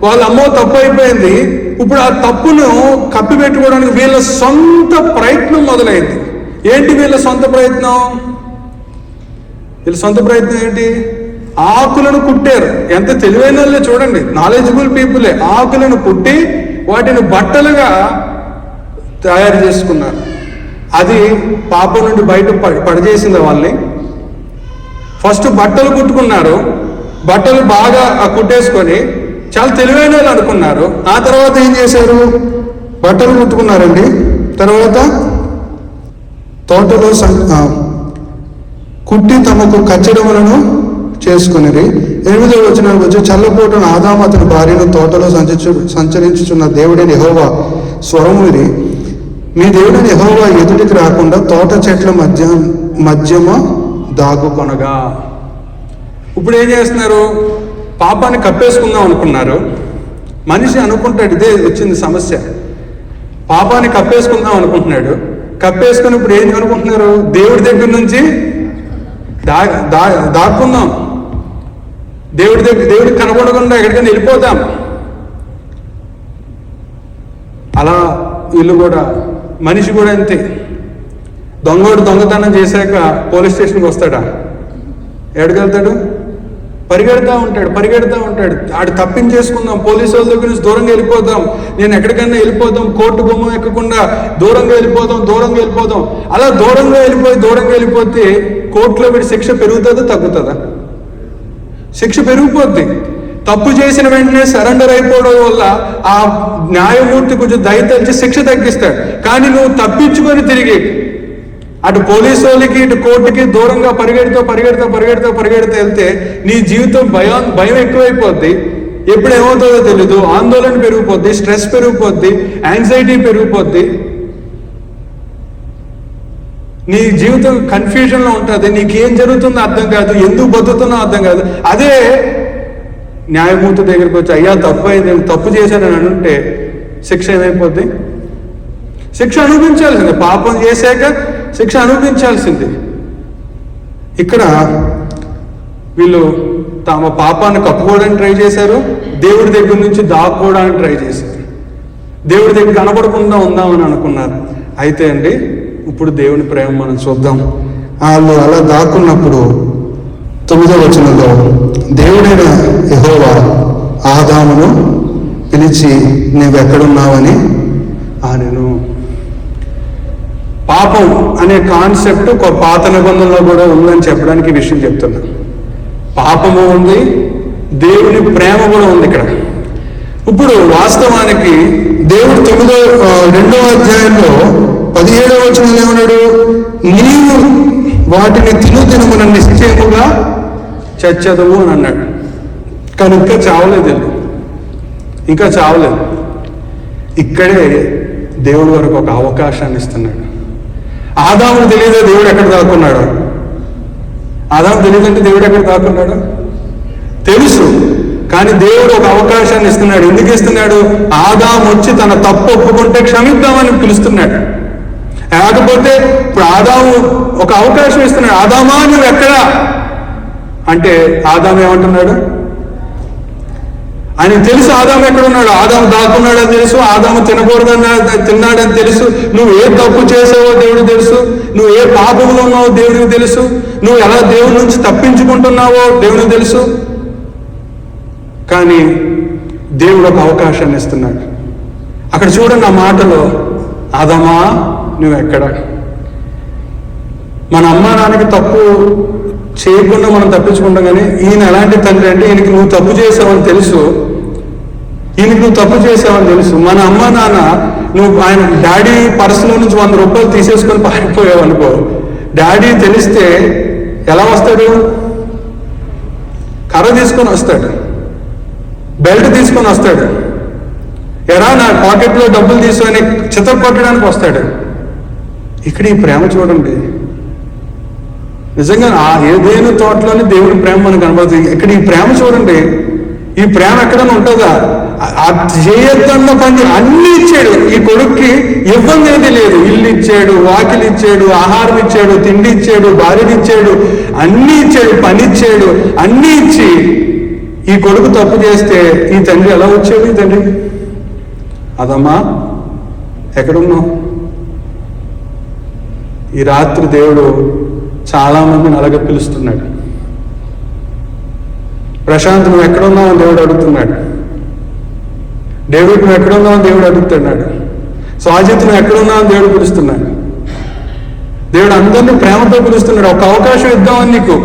వాళ్ళ అమ్మో తప్పు అయిపోయింది. ఇప్పుడు ఆ తప్పును కప్పిపెట్టుకోవడానికి వీళ్ళ సొంత ప్రయత్నం మొదలైంది. ఏంటి వీళ్ళ సొంత ప్రయత్నం? వీళ్ళ సొంత ప్రయత్నం ఏంటి? ఆకులను కుట్టారు. ఎంత తెలివైన వాళ్ళే చూడండి, నాలెడ్జబుల్ పీపులే. ఆకులను కుట్టి వాటిని బట్టలుగా తయారు చేసుకున్నారు. అది పాపం నుండి బయట పడజేసింది వాళ్ళని. ఫస్ట్ బట్టలు కుట్టుకున్నారు, బట్టలు బాగా కుట్టేసుకొని చాలా తెలివైన వాళ్ళు అనుకున్నారు. ఆ తర్వాత ఏం చేశారు? బట్టలు కుట్టుకున్నారండి. తర్వాత తోటలో కుట్టి తమకు కచ్చడములను చేసుకునేది. 8వ వచనానికి వచ్చి, చల్లపోటున ఆదాము అతని భార్యను తోటలో సంచరించుచున్న దేవుడైన యెహోవా స్వరము ఇది, మీ దేవుడైన యెహోవా ఎదుటికి రాకుండా తోట చెట్ల మధ్యమ దాగుకొనగా. ఇప్పుడు ఏం చేస్తున్నారు? పాపాన్ని కప్పేసుకుందాం అనుకున్నారు. మనిషి అనుకుంటాడు, ఇదే వచ్చింది సమస్య. పాపాన్ని కప్పేసుకుందాం అనుకుంటున్నాడు. కప్పేసుకుని ఇప్పుడు ఏం అనుకుంటున్నారు? దేవుడి దగ్గర నుంచి దాక్కుందాం. దేవుడికి కనబడకుండా ఎక్కడికైనా వెళ్ళిపోతాం. అలా వీళ్ళు కూడా, మనిషి కూడా అంతే. దొంగోడు దొంగతనం చేశాక పోలీస్ స్టేషన్కి వస్తాడా? ఎక్కడికి వెళ్తాడు? పరిగెడతా ఉంటాడు. ఆడు తప్పించేసుకుందాం, పోలీసు వాళ్ళ దగ్గర నుంచి దూరంగా వెళ్ళిపోదాం, నేను ఎక్కడికైనా వెళ్ళిపోదాం, కోర్టు గుమ్మం ఎక్కకుండా దూరంగా వెళ్ళిపోదాం. అలా దూరంగా వెళ్ళిపోతే కోర్టులో వీడి శిక్ష పెరుగుతుందా తగ్గుతుందా? శిక్ష పెరిగిపోద్ది. తప్పు చేసిన వెంటనే సరెండర్ అయిపోవడం వల్ల ఆ న్యాయమూర్తి కొంచెం దయతలిచి శిక్ష తగ్గిస్తాడు. కానీ నువ్వు తప్పించుకొని తిరిగి అటు పోలీసు వాళ్ళకి ఇటు కోర్టుకి దూరంగా పరిగెడుతూ వెళ్తే నీ జీవితం భయం ఎక్కువైపోద్ది. ఎప్పుడు ఏమవుతుందో తెలీదు. ఆందోళన పెరిగిపోద్ది, స్ట్రెస్ పెరిగిపోద్ది, యాంగ్జైటీ పెరిగిపోద్ది. నీ జీవితం కన్ఫ్యూజన్లో ఉంటుంది. నీకేం జరుగుతుందో అర్థం కాదు, ఎందుకు బతుకుతున్నా అర్థం కాదు. అదే న్యాయమూర్తి దగ్గరికి వచ్చి అయ్యా తప్పు అయింది, నేను తప్పు చేశానని అంటే శిక్ష ఏమైపోద్ది? శిక్ష అనుభవించాల్సింది. పాపం చేశాక శిక్ష అనుభవించాల్సింది. ఇక్కడ వీళ్ళు తమ పాపాన్ని కప్పుకోవడానికి ట్రై చేశారు, దేవుడి దగ్గర నుంచి దాక్కోవడానికి ట్రై చేశారు, దేవుడి దగ్గర కనబడకుండా ఉందామని అనుకున్నారు. అయితే అండి ఇప్పుడు దేవుని ప్రేమ మనం చూద్దాం. వాళ్ళు అలా దాక్కున్నప్పుడు 9వ వచనంలో దేవుడైన యెహోవా ఆదామును పిలిచి నీవెక్కడున్నావని నేను పాపం అనే కాన్సెప్ట్ ఒక పాత నిబంధనలో కూడా ఉందని చెప్పడానికి ఈ విషయం చెప్తున్నా. పాపము ఉంది, దేవుని ప్రేమ కూడా ఉంది ఇక్కడ. ఇప్పుడు వాస్తవానికి దేవుడు 2వ అధ్యాయంలో 17వ వచనంలో ఏమన్నాడు? నీవు వాటిని తినుదినమున నిశ్చయముగా చచ్చదము అని అన్నాడు. కానీ ఇంకా చావలేదు. ఇక్కడే దేవుడి వరకు ఒక అవకాశాన్ని ఇస్తున్నాడు. ఆదాముకు తెలియదా దేవుడు ఎక్కడ దాక్కున్నాడు? ఆదాము తెలియదంటే దేవుడు ఎక్కడ దాక్కున్నాడు తెలుసు. కానీ దేవుడు ఒక అవకాశాన్ని ఇస్తున్నాడు. ఎందుకు ఇస్తున్నాడు? ఆదాము వచ్చి తన తప్పు ఒప్పుకుంటే క్షమిద్దామని పిలుస్తున్నాడు. లేకపోతే ఇప్పుడు ఆదాము ఒక అవకాశం ఇస్తున్నాడు. ఆదామా నువ్వు ఎక్కడా అంటే ఆదాము ఏమంటున్నాడు? ఆయన తెలుసు ఆదాము ఎక్కడున్నాడు. ఆదాము దాక్కున్నాడని తెలుసు, ఆదాము తిన్నాడని తెలుసు. నువ్వు ఏ తప్పు చేసావో దేవుడికి తెలుసు, నువ్వు ఏ పాపంలో ఉన్నావో దేవుడికి తెలుసు, నువ్వు ఎలా దేవుడి నుంచి తప్పించుకుంటున్నావో దేవుడికి తెలుసు. కానీ దేవుడు ఒక అవకాశాన్ని ఇస్తున్నాడు. అక్కడ చూడండి ఆ మాటలో, ఆదామా నువ్వు ఎక్కడ? మన అమ్మా నాన్నకి తప్పు చేయకుండా మనం తప్పించుకుంటాం. కానీ ఈయన ఎలాంటి తండ్రి అంటే ఈయనకి నువ్వు తప్పు చేసావని తెలుసు, మన అమ్మ నాన్న ఆయన డాడీ పర్సులో నుంచి 100 రూపాయలు తీసేసుకొని పారిపోయావు అనుకో, డాడీ తెలిస్తే ఎలా వస్తాడు? కర్ర తీసుకొని వస్తాడు, బెల్ట్ తీసుకొని వస్తాడు, నా పాకెట్లో డబ్బులు తీసుకొని చిత్ర కొట్టడానికి వస్తాడు. ఇక్కడ ఈ ప్రేమ చూడండి, నిజంగా ఏదైనా తోటలోనే దేవుడి ప్రేమ మనకు కనబడుతుంది. ఇక్కడ ఈ ప్రేమ చూడండి. ఈ ప్రేమ ఎక్కడైనా ఉంటుందా? చేయొద్దన్న పని అన్ని ఇచ్చాడు. ఈ కొడుక్కి ఇబ్బంది ఏది లేదు. ఇల్లు ఇచ్చాడు, వాకిలు ఇచ్చాడు, ఆహారం ఇచ్చాడు, తిండి ఇచ్చాడు, భార్యని ఇచ్చాడు, అన్ని ఇచ్చాడు, పని ఇచ్చాడు. అన్ని ఇచ్చి ఈ కొడుకు తప్పు చేస్తే ఈ తండ్రి ఎలా వచ్చాడు? ఈ తండ్రి అదమ్మా ఎక్కడున్నావు? ఈ రాత్రి దేవుడు చాలా మందిని అలాగే పిలుస్తున్నాడు. ప్రశాంత్ నువ్వు ఎక్కడున్నావు దేవుడు అడుగుతున్నాడు. డేవిడ్ నువ్వు ఎక్కడున్నావు దేవుడు అడుగుతున్నాడు. స్వాజిత్ నువ్వు ఎక్కడున్నావు దేవుడు పిలుస్తున్నాడు. దేవుడు అందరినీ ప్రేమతో పిలుస్తున్నాడు. ఒక అవకాశం ఇద్దామని నీకు.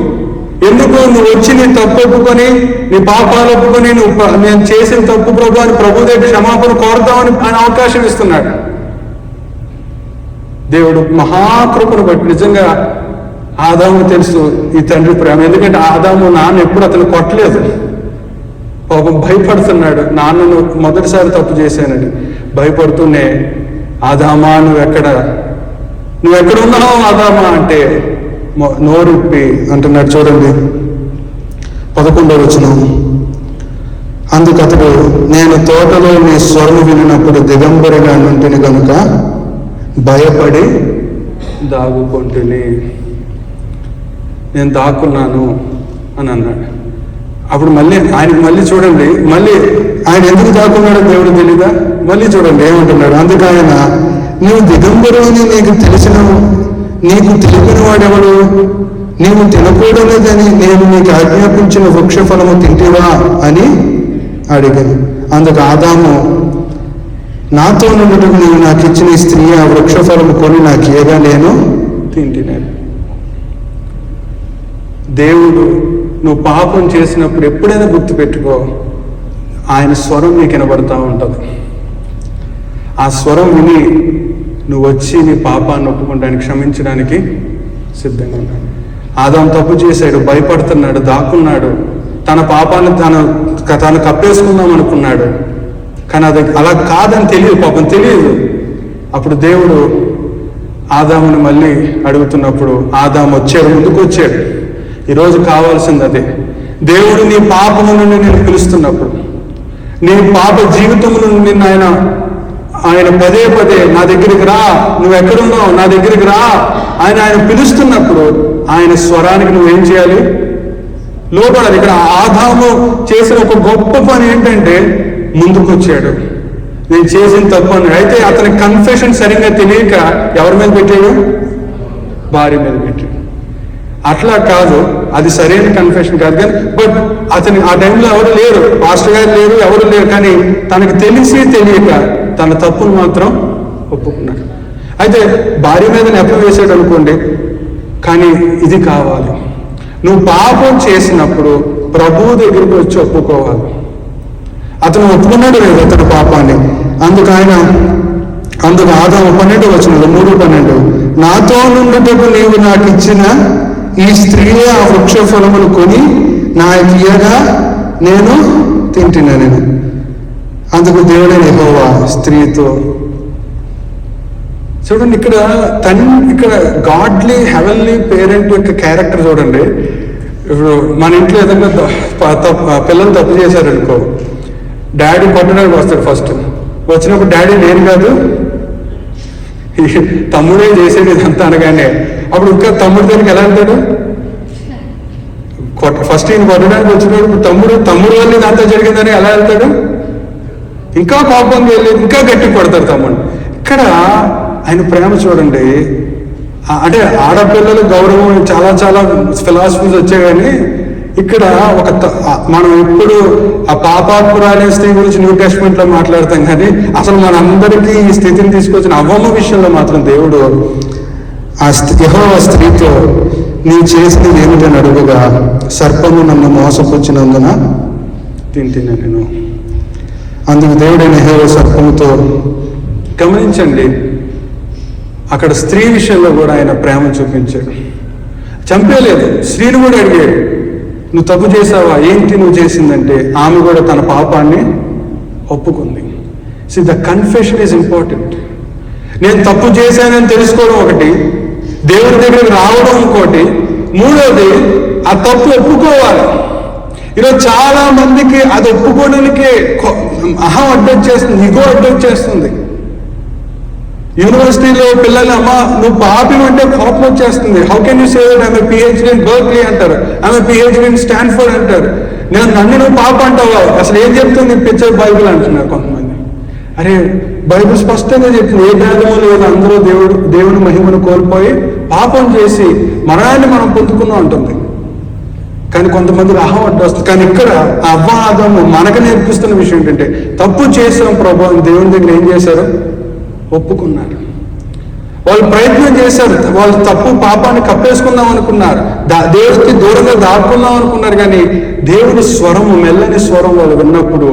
ఎందుకు? నువ్వు వచ్చి నీ తప్పు ఒప్పుకొని, నీ పాపాలు ఒప్పుకొని, నేను చేసిన తప్పు ప్రభు అని ప్రభు దగ్గర క్షమాపణ కోరుతామని ఆయన అవకాశం ఇస్తున్నాడు. దేవుడు మహాకృపను బట్టి నిజంగా ఆదాము తెలుసు ఈ తండ్రి ప్రేమ. ఎందుకంటే ఆదాము నాన్న ఎప్పుడు అతను కొట్టలేదు, పాపం భయపడుతున్నాడు. నాన్నను మొదటిసారి తప్పు చేశానని భయపడుతూనే ఆదామా నువ్వు ఎక్కడ ఉన్నావు ఆదామా అంటే నోరుప్పి అంటున్నాడు. చూడండి 11వ వచనం. అందుకు అతడు, నేను తోటలో నీ స్వరము వినినప్పుడు దిగంబరిగా నుంటిని కనుక భయపడి దాగుకుంటుని నేను దాక్కున్నాను అని అన్నాడు. అప్పుడు ఆయనకు మళ్ళీ చూడండి, మళ్ళీ ఆయన ఎందుకు దాక్కున్నాడో దేవుడు తెలీదా? మళ్ళీ చూడండి ఏమంటున్నాడు. అందుకు ఆయన, నువ్వు దిగంబరు అని నీకు తెలిపిన వాడెవడు? నీవు తినకూడలేదని నేను నీకు ఆజ్ఞాపించిన వృక్ష ఫలము తింటివా అని అడిగాను. అందుకు ఆదాము, నాతో నుండుటకు నీవు నాకు ఇచ్చిన ఈ స్త్రీ ఆ వృక్ష ఫలము కొని నాకు ఇయ్యగా నేను తింటినాను. దేవుడు నువ్వు పాపం చేసినప్పుడు ఎప్పుడైనా గుర్తుపెట్టుకో, ఆయన స్వరం నీకు వినబడతా ఉంటుంది. ఆ స్వరం విని నువ్వు వచ్చి నీ పాపాన్ని ఒప్పుకుంటానికి, క్షమించడానికి సిద్ధంగా ఉన్నాడు. ఆదాము తప్పు చేశాడు, భయపడుతున్నాడు, దాక్కున్నాడు, తన పాపాన్ని తను కప్పేసుకుందాం అనుకున్నాడు. కానీ అది అలా కాదని తెలియదు, పాపం తెలియదు. అప్పుడు దేవుడు ఆదాముని మళ్ళీ అడుగుతున్నప్పుడు ఆదాము వచ్చాడు, ముందుకు వచ్చాడు. ఈరోజు కావాల్సింది అదే. దేవుడు నీ పాపము నుండి నేను పిలుస్తున్నప్పుడు, నీ పాప జీవితము నుండి నిన్ను ఆయన పదే పదే నా దగ్గరికి రా, నువ్వు ఎక్కడున్నావు నా దగ్గరికి రా ఆయన పిలుస్తున్నప్పుడు ఆయన స్వరానికి నువ్వేం చేయాలి? లోపడాలి. ఇక్కడ ఆదాము చేసిన ఒక గొప్ప పని ఏంటంటే ముందుకు వచ్చాడు. నేను చేసిన తప్పు అని. అయితే అతని కన్ఫెషన్ సరిగ్గా తెలియక ఎవరి మీద పెట్టాడు? భార్య మీద పెట్టాడు. అట్లా కాదు, అది సరైన కన్ఫెషన్ కాదు. కానీ బట్ అతని ఆ టైంలో ఎవరు లేరు, పాస్టర్ గారు లేరు, ఎవరు లేరు. కానీ తనకు తెలిసి తెలియక తన తప్పును మాత్రం ఒప్పుకున్నాడు. అయితే భార్య మీద నెపం వేసాడు అనుకోండి, కానీ ఇది కావాలి. నువ్వు పాపం చేసినప్పుడు ప్రభువు దగ్గరికి వచ్చి ఒప్పుకోవాలి. అతను ఒప్పుకున్నాడు లేదు అతని పాపాన్ని. అందుకు ఆదాము 12 వచనంలో 3:12, నాతో నుండుటకు నీవు నాకు ఇచ్చిన ఈ స్త్రీయే ఆ వృక్ష ఫలములు కొని నాకు ఇయ్యగా నేను తింటున్నాను. అందుకు దేవుడైన యెహోవా స్త్రీతో, చూడండి ఇక్కడ గాడ్లీ హెవెన్లీ పేరెంట్ యొక్క క్యారెక్టర్ చూడండి. ఇప్పుడు మన ఇంట్లో ఏదైనా పిల్లలు తప్పు చేశారనుకో, డాడీ కొట్టడానికి వస్తాడు. ఫస్ట్ వచ్చినప్పుడు డాడీ నేను కాదు తమ్ముడే చేసేది ఇదంతా అనగానే, అప్పుడు ఇంకా తమ్ముడి దగ్గరికి ఎలా వెళ్తాడు? ఫస్ట్ ఈయన కొట్టడానికి వచ్చినప్పుడు తమ్ముడు వల్ల ఇదంతా జరిగిందని ఎలా వెళ్తాడు? ఇంకా కోపంగా వెళ్ళి ఇంకా గట్టి కొడతారు తమ్ముడు. ఇక్కడ ఆయన ప్రేమ చూడండి. అంటే ఆడపిల్లల గౌరవం చాలా చాలా ఫిలాసఫీస్ వచ్చాయి. కానీ ఇక్కడ మనం ఎప్పుడు ఆ పాపాత్మురాలే స్త్రీ గురించి న్యూ టెస్ట్మెంట్ లో మాట్లాడతాం, కానీ అసలు మనందరికీ ఈ స్థితిని తీసుకొచ్చిన అవ్వమ్మ విషయంలో మాత్రం దేవుడు యెహోవా స్త్రీతో, నీ చేసినది ఏమిటని అడుగుగా, సర్పము నన్ను మోసపుచ్చినందున తింటున్నా నేను. అందుకు దేవుడైన యెహోవా సర్పముతో, గమనించండి అక్కడ స్త్రీ విషయంలో కూడా ఆయన ప్రేమ చూపించాడు. చంపేలేదు, స్త్రీని కూడా అడిగాడు, నువ్వు తప్పు చేసావా, ఏంటి నువ్వు చేసిందంటే ఆమె కూడా తన పాపాన్ని ఒప్పుకుంది. See the confession is important. నేను తప్పు చేశానని తెలుసుకోవడం ఒకటి, దేవుడి దగ్గరికి రావడం ఇంకోటి, మూడోది ఆ తప్పు ఒప్పుకోవాలి. ఈరోజు చాలా మందికి అది ఒప్పుకోవడానికి అహం అడ్డొచ్చేస్తుంది, ఇగో అడ్డొచ్చేస్తుంది. యూనివర్సిటీలో పిల్లలు, అమ్మ నువ్వు పాపి అంటే కోపం వచ్చేస్తుంది. How can you say that ఆమె పిహెచ్డీ ఇన్ బర్క్లీ అంటారు, ఆమె పిహెచ్డీ ఇన్ స్టాన్ఫోర్డ్ అంటారు. నన్ను నువ్వు పాప అంటావా, అసలు ఏం చెప్తుంది పిక్చర్ బైబిల్ అంటున్నారు కొంతమంది. అరే బైబిల్ స్పష్టంగా చెప్తుంది, ఏ భేదము లేదు, అందరూ దేవుని మహిమను కోల్పోయి పాపం చేసి మరణాన్ని మనం పొందుకున్నాం అంటుంది. కానీ కొంతమందికి అహం అడ్డొస్తుంది. కానీ ఇక్కడ అవ్వ ఆదాము మనకు నేర్పిస్తున్న విషయం ఏంటంటే, తప్పు చేసాం ప్రభు దేవుని దగ్గర ఏం చేశారు? ఒప్పుకున్నారు. వాళ్ళు ప్రయత్నం చేశారు, వాళ్ళు తప్పు పాపాన్ని కప్పేసుకుందాం అనుకున్నారు, దేవుడికి దూరంగా దాక్కుందాం అనుకున్నారు. కానీ దేవుడి స్వరము, మెల్లని స్వరం వాళ్ళు విన్నప్పుడు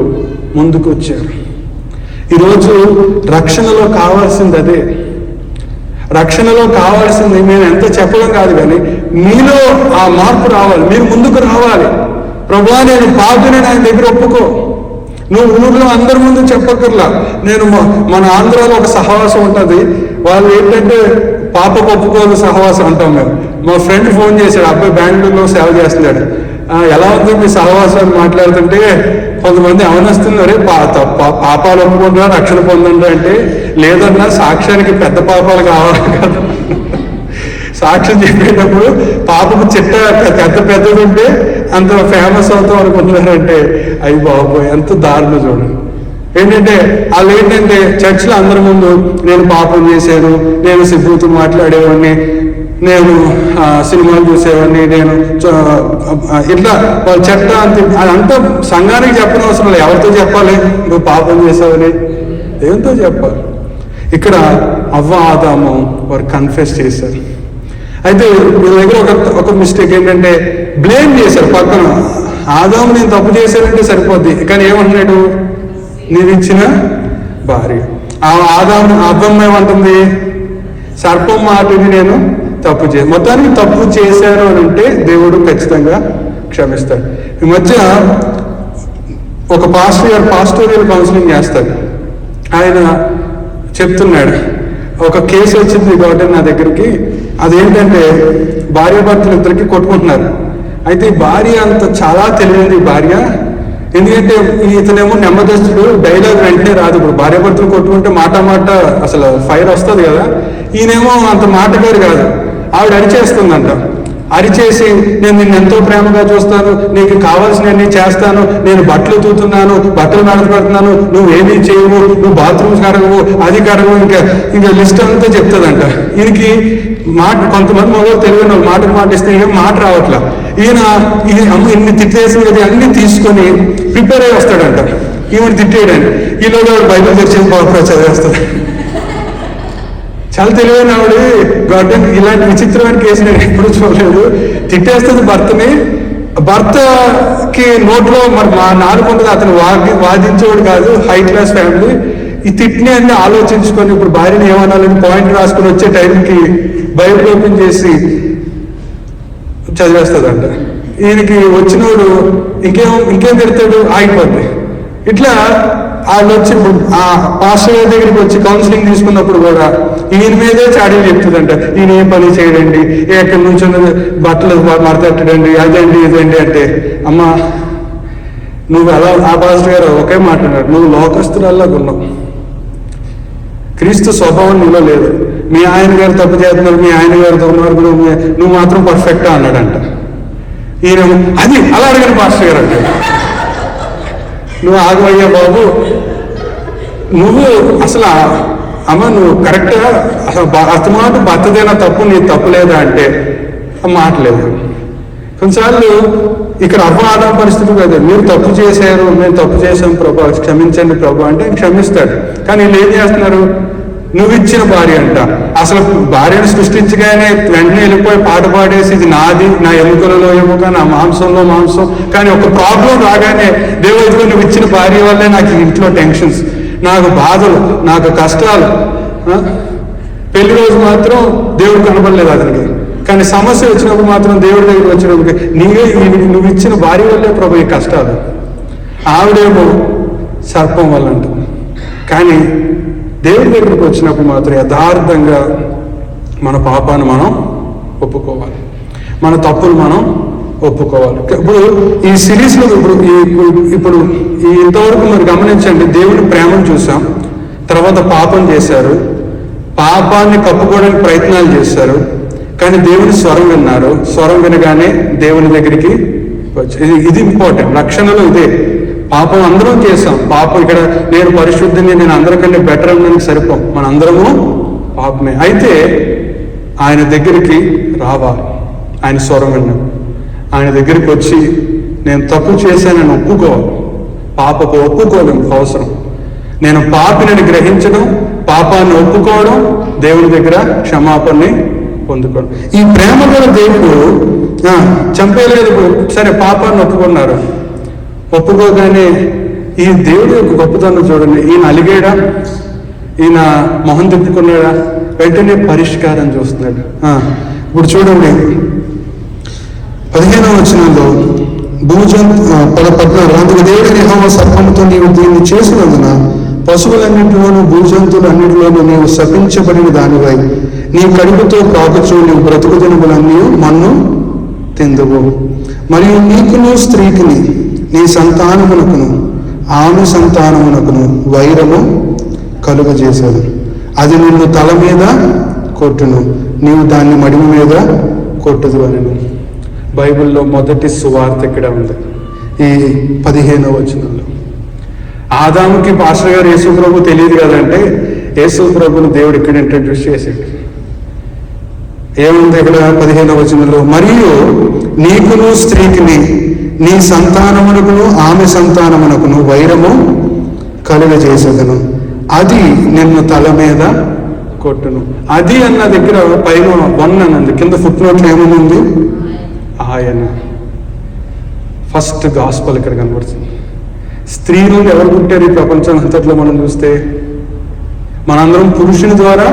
ముందుకు వచ్చారు. ఈరోజు రక్షణలో కావాల్సింది అదే. రక్షణలో కావాల్సింది మేము ఎంత చెప్పడం కాదు, కానీ మీలో ఆ మార్పు రావాలి. మీరు ముందుకు రావాలి. ప్రభువా నేను పాపిని, ఆయన దగ్గర ఒప్పుకో. నువ్వు ఊర్లో అందరి ముందు చెప్పక్కర్లా. మన ఆంధ్రాలో ఒక సహవాసం ఉంటుంది, వాళ్ళు ఏంటంటే పాప ఒప్పుకోలు సహవాసం అంటాం మేము. మా ఫ్రెండ్ ఫోన్ చేశాడు, అబ్బాయి బెంగళూరులో సేవ చేస్తున్నాడు. ఎలా ఉంది మీ సహవాసం మాట్లాడుతుంటే కొంతమంది అవనస్తున్నారు, పాపాలు ఒప్పుకుంటున్నా రక్షణ పొందండి అంటే, లేదన్నా సాక్ష్యానికి పెద్ద పాపాలు కావాలి కదా. సాక్ష్యం చెప్పేటప్పుడు పాపకు చిట్ట పెద్దది ఉంటే అంత ఫేమస్ అవుతాం అనుకుంటున్నారంటే అవి బాబోయ్ ఎంత దారుణం చూడండి. ఏంటంటే వాళ్ళు ఏంటంటే చర్చిలో అందరి ముందు నేను పాపం చేశాను, నేను సిగ్గుతో మాట్లాడేవాడిని, నేను సినిమాలు చూసేవాడిని, నేను ఇట్లా వాళ్ళ చెట్ట అదంతా సంఘానికి చెప్పని అవసరం లేదు. ఎవరితో చెప్పాలి? నువ్వు పాపం చేసావని ఏంతో చెప్పాలి. ఇక్కడ అవ్వ ఆదాము వారు కన్ఫెస్ చేశారు. అయితే వీళ్ళ దగ్గర ఒక మిస్టేక్ ఏంటంటే బ్లేమ్ చేశారు పక్కన. ఆదాము నేను తప్పు చేశానంటే సరిపోద్ది, కానీ ఏమంటున్నాడు? నేను ఇచ్చిన భార్య. ఆ ఆదాము అవ్వమ్మ ఏమంటుంది? సర్పం మాటని నేను తప్పు మొత్తానికి తప్పు చేశాను అని అంటే దేవుడు ఖచ్చితంగా క్షమిస్తాడు. ఈ మధ్య ఒక పాస్టోరియల్ కౌన్సిలింగ్ చేస్తాడు. ఆయన చెప్తున్నాడు, ఒక కేసు వచ్చింది కాబట్టి నా దగ్గరికి. అదేంటంటే భార్యాభర్తలు ఇద్దరికి కొట్టుకుంటున్నారు. అయితే ఈ భార్య అంత చాలా తెలియదు. ఈ భార్య ఎందుకంటే ఇతనేమో నెమ్మదస్తుడు, డైలాగ్ వెంటనే రాదు. ఇప్పుడు భార్యాభర్తలు కొట్టుకుంటే మాట అసలు ఫైర్ వస్తుంది కదా. ఈయనేమో అంత మాటగారు కాదు. ఆవిడ అరిచేస్తుందంట. అరిచేసి నేను నిన్ను ఎంతో ప్రేమగా చూస్తాను, నీకు కావాల్సినవన్నీ చేస్తాను, నేను బట్టలు తూతున్నాను, బట్టలు నడపెడుతున్నాను, నువ్వేమీ చేయవు, నువ్వు బాత్రూమ్స్ కడగవు, అది కడగవు, ఇంకా లిస్ట్ అంతా చెప్తుందంట. ఈయనకి కొంతమంది మగవాళ్ళు తెలియని వాళ్ళు మాట ఇస్తే ఏం మాట రావట్లా. ఈయన ఇన్ని తిట్టేసి అన్ని తీసుకొని ప్రిపేర్ అయ్యి వస్తాడంట ఈవిడ తిట్టేయడానికి. ఈలోగా బైబిల్ తెరిచి బాగా చదివేస్తాడు. చాలా తెలివైన ఆవిడ. గార్డెన్ ఇలాంటి విచిత్రమైన కేసు నేను ఎప్పుడు చూడలేదు. తిట్టేస్తుంది భర్తని. భర్తకి నోట్లో మరి మా నాలుగుంటుంది, అతను వాదించేవాడు కాదు, హై క్లాస్ ఫ్యామిలీ. ఈ తిట్టిని అన్ని ఆలోచించుకొని ఇప్పుడు భార్యని ఏమనాలని పాయింట్ రాసుకొని వచ్చే టైంకి బైబిల్ ఓపెన్ చేసి చదివేస్తుందంట. ఈయనకి వచ్చినోడు ఇంకేం తిడతాడు? ఆగిపోద్ది. ఇట్లా వాళ్ళు వచ్చి ఆ పాస్టర్ గారి దగ్గరికి వచ్చి కౌన్సిలింగ్ తీసుకున్నప్పుడు కూడా ఈయన మీదే చాడీలు చెప్తుందంట. ఈయన ఏ పని చేయడండి, ఎక్కడి నుంచి బట్టలు మడతట్టడండి, అదండి ఇదండి అంటే, అమ్మా నువ్వు అలా ఆ పాస్టర్ గారు ఒకే మాట్లాడారు, నువ్వు లోకస్తులల్లాగా ఉన్నావు, క్రీస్తు స్వభావం నీలో లేదు. మీ ఆయన గారు తప్పు చేస్తున్నారు, మీ ఆయన గారితో ఉన్నారు, నువ్వు మాత్రం పర్ఫెక్టా అన్నాడంట. ఈయన అది అలా అడిగిన పాస్టర్ గారు అంటే, నువ్వు ఆగవయ్యా బాబు, నువ్వు అసలు అమ్మ నువ్వు కరెక్ట్గా అసలు అస్తమాటు భర్తదైనా తప్పు, నీ తప్పు లేదా అంటే మాటలేదు. కొన్నిసార్లు ఇక్కడ అవ్వ పరిస్థితి కదా, మీరు తప్పు చేశారు, మేము తప్పు చేసాం ప్రభా, క్షమించండి ప్రభా అంటే క్షమిస్తాడు. కానీ వీళ్ళు ఏం చేస్తున్నారు? నువ్వు ఇచ్చిన భార్య అంట. అసలు భార్యను సృష్టించగానే వెంటనే వెళ్ళిపోయి పాట పాడేసి ఇది నాది, నా ఎముకలలో ఎముక, నా మాంసంలో మాంసం. కానీ ఒక ప్రాబ్లం రాగానే దేవుడితో నువ్వు ఇచ్చిన భార్య వల్లే నాకు ఇంట్లో టెన్షన్స్, నాకు బాధలు, నాకు కష్టాలు. పెళ్లి రోజు మాత్రం దేవుడు కనపడలేదు అతనికి, కానీ సమస్య వచ్చినప్పుడు మాత్రం దేవుడి దగ్గర వచ్చినప్పుడు నువ్వు ఇచ్చిన భార్య వల్లే ప్రభు ఈ కష్టాలు. ఆవిడేమో సర్పం వల్ల అంట. కానీ దేవుడి దగ్గరికి వచ్చినప్పుడు మాత్రం యథార్థంగా మన పాపాన్ని మనం ఒప్పుకోవాలి, మన తప్పులు మనం ఒప్పుకోవాలి. ఇప్పుడు ఈ సిరీస్లో ఇప్పుడు ఇంతవరకు మరి గమనించండి, దేవుని ప్రేమను చూసాం, తర్వాత పాపం చేశారు, పాపాన్ని కప్పుకోవడానికి ప్రయత్నాలు చేశారు, కానీ దేవుని స్వరం విన్నారు, స్వరం వినగానే దేవుని దగ్గరికి వచ్చి ఇది ఇంపార్టెంట్. రక్షణలో ఇదే. పాపం అందరం చేసాం. పాపం ఇక్కడ నేను పరిశుద్ధిని, నేను అందరికంటే బెటర్ అన్నదానికి సరిపోం, మన అందరము పాపమే. అయితే ఆయన దగ్గరికి రావాలి, ఆయన స్వరం విన్నాం, ఆయన దగ్గరికి వచ్చి నేను తప్పు చేశానని ఒప్పుకోవాలి. పాపకు ఒప్పుకోలేము అవసరం. నేను పాపిని గ్రహించడం, పాపాన్ని ఒప్పుకోవడం, దేవుని దగ్గర క్షమాపణని పొందుకోవడం. ఈ ప్రేమ గల దేవుడు చంపేయలేదు. సరే పాపాన్ని ఒప్పుకున్నారు, ఒప్పుకోగానే ఈ దేవుడు యొక్క గొప్పతనం చూడండి. ఈయన అలిగాడా, ఈయన మొహం తిప్పుకున్నాడా, వెంటనే పరిష్కారం చూస్తున్నాడు. ఇప్పుడు చూడండి 15వ వచనంలో అందుకు దేవుడి యెహోవా సర్పముతో నీవు దీన్ని చేసినందున పశువులన్నింటిలోనూ భూజంతువులు అన్నింటిలోనూ నీవు శపించబడిన దానివై నీ కడుపుతో ప్రాకుచూ నీవు బ్రతుకు దినములన్నీ మన్ను తిందువు. మరియు నీకును స్త్రీకిని నీ సంతానమునకును ఆమె సంతానమునకును వైరము కలుగజేశాను, అది నిన్ను తల మీద కొట్టును, నీవు దాన్ని మడిమ మీద కొట్టుదు అనను. బైబిల్లో మొదటి సువార్త ఇక్కడ ఉంది, ఈ 15వ వచనంలో. ఆదాముకి పాస్టర్ గారు యేసు ప్రభు తెలియదు కదంటే, యేసు ప్రభుని దేవుడు ఇక్కడ ఇంట్రడ్యూస్ చేశాడు. ఏముంది ఇక్కడ 15వ వచనంలో? మరియు నీకును స్త్రీకిని, నీ సంతానమునకును ఆమె సంతానమునకును వైరము కలుగజేసేదను, అది నిన్ను తల మీద కొట్టును. అది అన్న దగ్గర పైన 1 అని ఉంది, కింద ఫుట్ నోట్లో ఏమనుంది? ఆయన. ఫస్ట్ గాస్పల్ ఇక్కడ కనబడుతుంది. స్త్రీ నుండి ఎవరు పుట్టారు ఈ ప్రపంచం అంతట్లో మనం చూస్తే? మనందరం పురుషుని ద్వారా